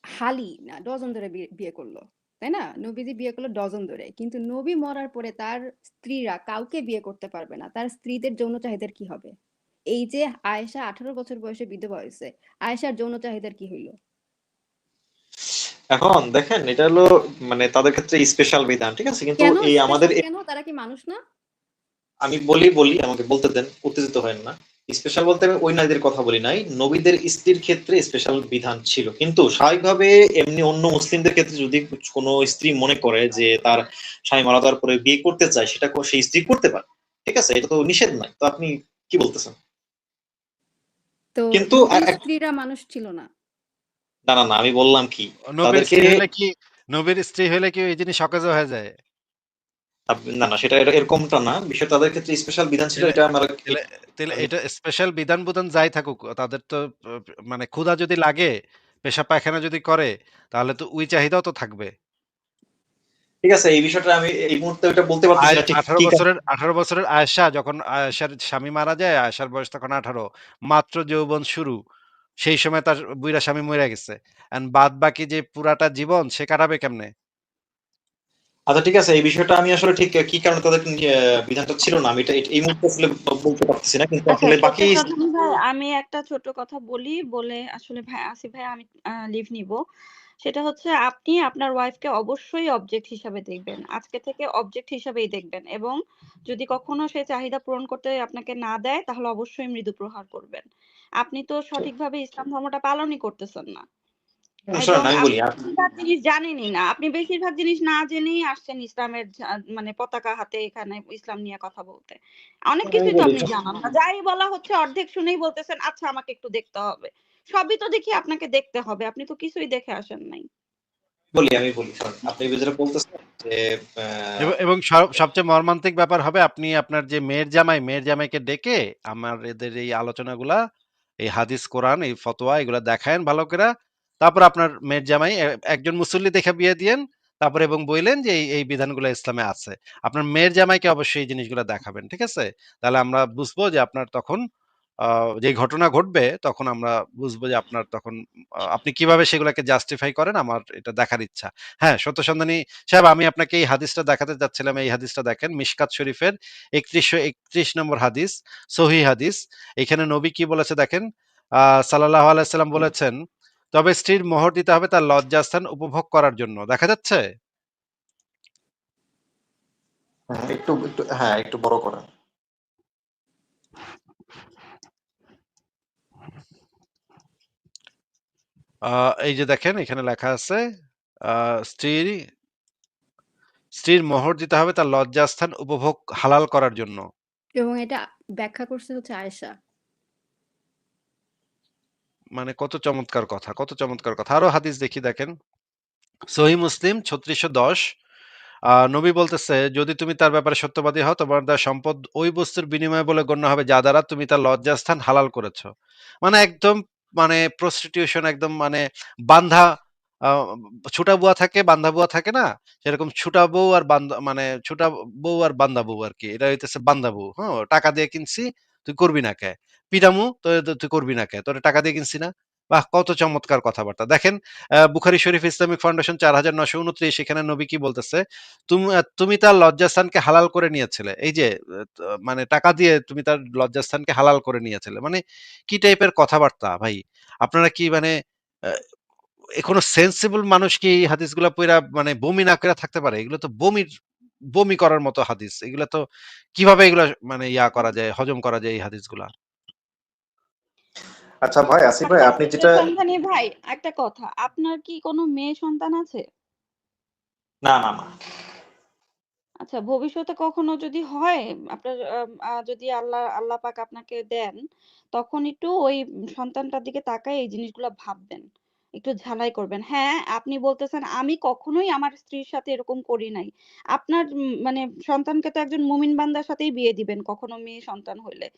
হালি না ডজন ধরে বিয়ে করলো, তাই না? নবীজি বিয়ে করলো ডজন ধরে, কিন্তু নবী মরার পরে তার স্ত্রীরা কাউকে বিয়ে করতে পারবে না। তার স্ত্রীদের যৌন চাহিদার কি হবে? এই যে আয়েশা 18 বছর বয়সে বিধবা হয়েছে, আয়েশার যৌন চাহিদার কি হইলো? এখন দেখেন, এটা হলো মানে তাদের ক্ষেত্রে স্পেশাল বিধান, ঠিক আছে, কিন্তু কেন এই আমাদের স্পেশাল? কেন? তারা কি মানুষ না? আমি বলি আমাকে বলতে দেন, উত্তেজিত হয় না। স্পেশাল বলতে আমি ওই নারীদের কথা বলি নাই, নবীদের স্ত্রীর ক্ষেত্রে স্পেশাল বিধান ছিল, কিন্তু স্বাভাবিকভাবে এমনি অন্য মুসলিমদের ক্ষেত্রে যদি কোনো স্ত্রী মনে করে যে তার স্বামী মারা যাওয়ার পরে বিয়ে করতে চায়, সেটা সেই স্ত্রী করতে পারে, ঠিক আছে, এটা তো নিষেধ নয়। তো আপনি কি বলতেছেন? তো কিন্তু নবীর স্ত্রীরা মানুষ ছিল না? না না না, আমি বললাম কি নবীর তাদেরকে, স্ত্রী হলে কি, নবীর স্ত্রী হলে কি এই জিনিস অকেজো হয়ে যায়? না না, সেটা এরকমটা না, বিষয় তাদের ক্ষেত্রে স্পেশাল বিধান ছিল, তাহলে এটা আমার তাহলে তাহলে আমি এটা স্পেশাল বিধান বুধান যাই থাকুক, তাদের তো মানে ক্ষুধা যদি লাগে, পেশাব পায়খানা যদি করে, তাহলে তো ওই চাহিদাও তো থাকবে। ঠিক আছে, এই বিষয়টা আমি এই মুহূর্তে ওটা বলতে পারতেছি না ঠিক কি কারণে। 18 বছরের আয়েশা, যখন আয়েশার স্বামী মারা যায়, আয়েশার বয়স তখন 18, মাত্র যৌবন শুরু, সেই সময় তার বুইড়া স্বামী মরে গেছে, এন্ড বাদ বাকি যে পুরাটা জীবন সে কাটাবে কেমনে? আচ্ছা ঠিক আছে, এই বিষয়টা আমি আসলে ঠিক কি কারণে তাদের বিধানটা ছিল না, আমি এটা এই মুহূর্তে আসলে বলতে পারতেছি না, কিন্তু আচ্ছা আসলে বাকি। সত্যের সন্ধানী ভাই, আমি একটা ছোট কথা বলি, বলে আসলে ভাই আসিফ ভাই আমি লিভ নিব। সেটা হচ্ছে আপনি আপনার ওয়াইফকে অবশ্যই অবজেক্ট হিসাবে দেখবেন। আজকে থেকে অবজেক্ট হিসাবেই দেখবেন এবং যদি কখনো সে চাহিদা পূরণ করতে আপনাকে না দেয় তাহলে অবশ্যই মৃদু প্রহার করবেন। আপনি তো সঠিকভাবে ইসলাম ধর্মটা পালনই করতেছেন না। এবং শোনেন আমি বলি আপনি বেশিরভাগ জিনিস জানেনই না। আপনি বেশিরভাগ জিনিস না জেনেই আসছেন ইসলামের মানে পতাকা হাতে এখানে ইসলাম নিয়ে কথা বলতে। অনেক আমি কিছুই তো বলি আপনি জানান না। যাই বলা হচ্ছে অর্ধেক শুনেই বলতেছেন, আচ্ছা আমাকে একটু দেখতে হবে। সবই তো দেখি আপনাকে দেখতে হবে। আপনি তো কিছুই দেখে আসেন নাই। আমি বলি শোনেন, আপনি যেটা বলতেছেন যে এবং সবচেয়ে মর্মান্তিক ব্যাপার হবে আপনি আপনার যে মেয়ের জামাইকে ডেকে আমার এদের এই আলোচনাগুলা, এই হাদিস কোরআন এই ফতোয়া এগুলা দেখায়েন ভালো করে। তারপর আপনার মেয়ের জামাই একজন মুসল্লি দেখে বিয়ে দিয়েন। তারপর এবং বললেন যে এই বিধানগুলো ইসলামে আছে। আপনার মেয়ের জামাইকে অবশ্যই এই জিনিসগুলো দেখাবেন, ঠিক আছে? তাহলে আমরা বুঝবো যে আপনার তখন যে ঘটনা ঘটবে তখন আমরা বুঝবো যে আপনার তখন আপনি কিভাবে সেগুলোকে জাস্টিফাই করেন, আমার এটা দেখার ইচ্ছা। হ্যাঁ, সত্য সন্ধানী সাহেব, আমি আপনাকে এই হাদিসটা দেখাতে যাচ্ছিলাম। এই হাদিসটা দেখেন, মিশকাত শরীফের ৩১31 নম্বর হাদিস, সহিহ হাদিস। এখানে নবী কি বলেছে দেখেন, সাল্লাল্লাহু আলাইহি সাল্লাম বলেছেন, তবে স্ত্রীর মোহর দিতে হবে তার লজ্জাস্থান উপভোগ করার জন্য। দেখা যাচ্ছে? একটু একটু হ্যাঁ একটু বড় করেন। এই যে দেখেন এখানে লেখা আছে, স্ত্রীর স্ত্রীর মোহর দিতে হবে তার লজ্জাস্থান উপভোগ হালাল করার জন্য। এবং এটা ব্যাখ্যা করছে হচ্ছে আয়েশা। মানে কত চমৎকার কথা, কত চমৎকার কথা। আরো হাদিস দেখি, দেখেন সহিহ মুসলিম 3610, নবী বলতেছে, যদি তুমি তার ব্যাপারে সত্যবাদী হও তোমার তার সম্পদ ওই বস্তুর বিনিময়ে বলে গণ্য হবে যা দ্বারা তুমি তার লজ্জাস্থান হালাল করেছো। মানে একদম মানে প্রস্টিটিউশন, একদম মানে বান্ধা আহ, ছুটা বুয়া থাকে বান্ধা বুয়া থাকে না, সেরকম ছুটা বউ আর বান্ধা মানে ছুটা বউ আর বান্ধা বউ আর কি, এটা হইতেছে বান্ধা বউ। হ্যাঁ, টাকা দিয়ে কিনছি, তুই করবি না কে? পিটামু তো তুই করবি না কে? তোর টাকা দিয়ে কিনছি না? বাহ, কত চমৎকার কথাবার্তা। দেখেন বুখারী শরীফ ইসলামিক ফাউন্ডেশন 4929, সেখানে নবী কি বলতেছে, তুমি তার লজ্জাস্থানকে হালাল করে নিয়েছিলে। এই যে মানে টাকা দিয়ে তুমি তার লজ্জাস্থানকে হালাল করে নিয়েছিলে, মানে কি টাইপের কথাবার্তা ভাই! আপনারা কি মানে আহ, কোনো সেন্সিবল মানুষ কি এই হাদিসগুলা পইরা মানে বমি না করে থাকতে পারে? এগুলো তো বমি করার মতো হাদিস। এগুলা তো কিভাবে এগুলা মানে করা যায়, হজম করা যায় এই হাদিসগুলা? আচ্ছা ভাই, আসিফ ভাই আচ্ছা আপনি সত্য যেটা সন্ধানী ভাই, একটা কথা, আপনার কি কোনো মেয়ে সন্তান আছে? না না না আচ্ছা, ভবিষ্যতে কখনো যদি হয় আপনার যদি আল্লাহ পাক আপনাকে দেন, তখন একটু ওই সন্তানটার দিকে তাকায় এই জিনিসগুলো ভাববেন, একটু ঝালাই করবেন। হ্যাঁ, আপনি বলতেছেন আমি কখনোই আমার স্ত্রীর সাথে এরকম করি নাই। আপনার মানে সন্তানকে তো একজন মুমিন বান্দার সাথেই বিয়ে দিবেন কখনো মেয়ে সন্তান হইলে।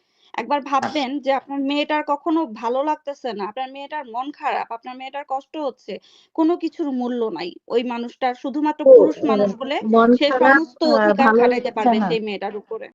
একবার ভাববেন যে আপনার মেয়েটার কখনো ভালো লাগতেছে না, আপনার মেয়েটার মন খারাপ, আপনার মেয়েটার কষ্ট হচ্ছে, কোনো কিছুর মূল্য নাই ওই মানুষটার, শুধুমাত্র পুরুষ মানুষ বলে মন সে খারাপ, সমস্ত অধিকার ভালো খাটাইতে লাগছে পারবে না। সেই মেয়েটার উপরে।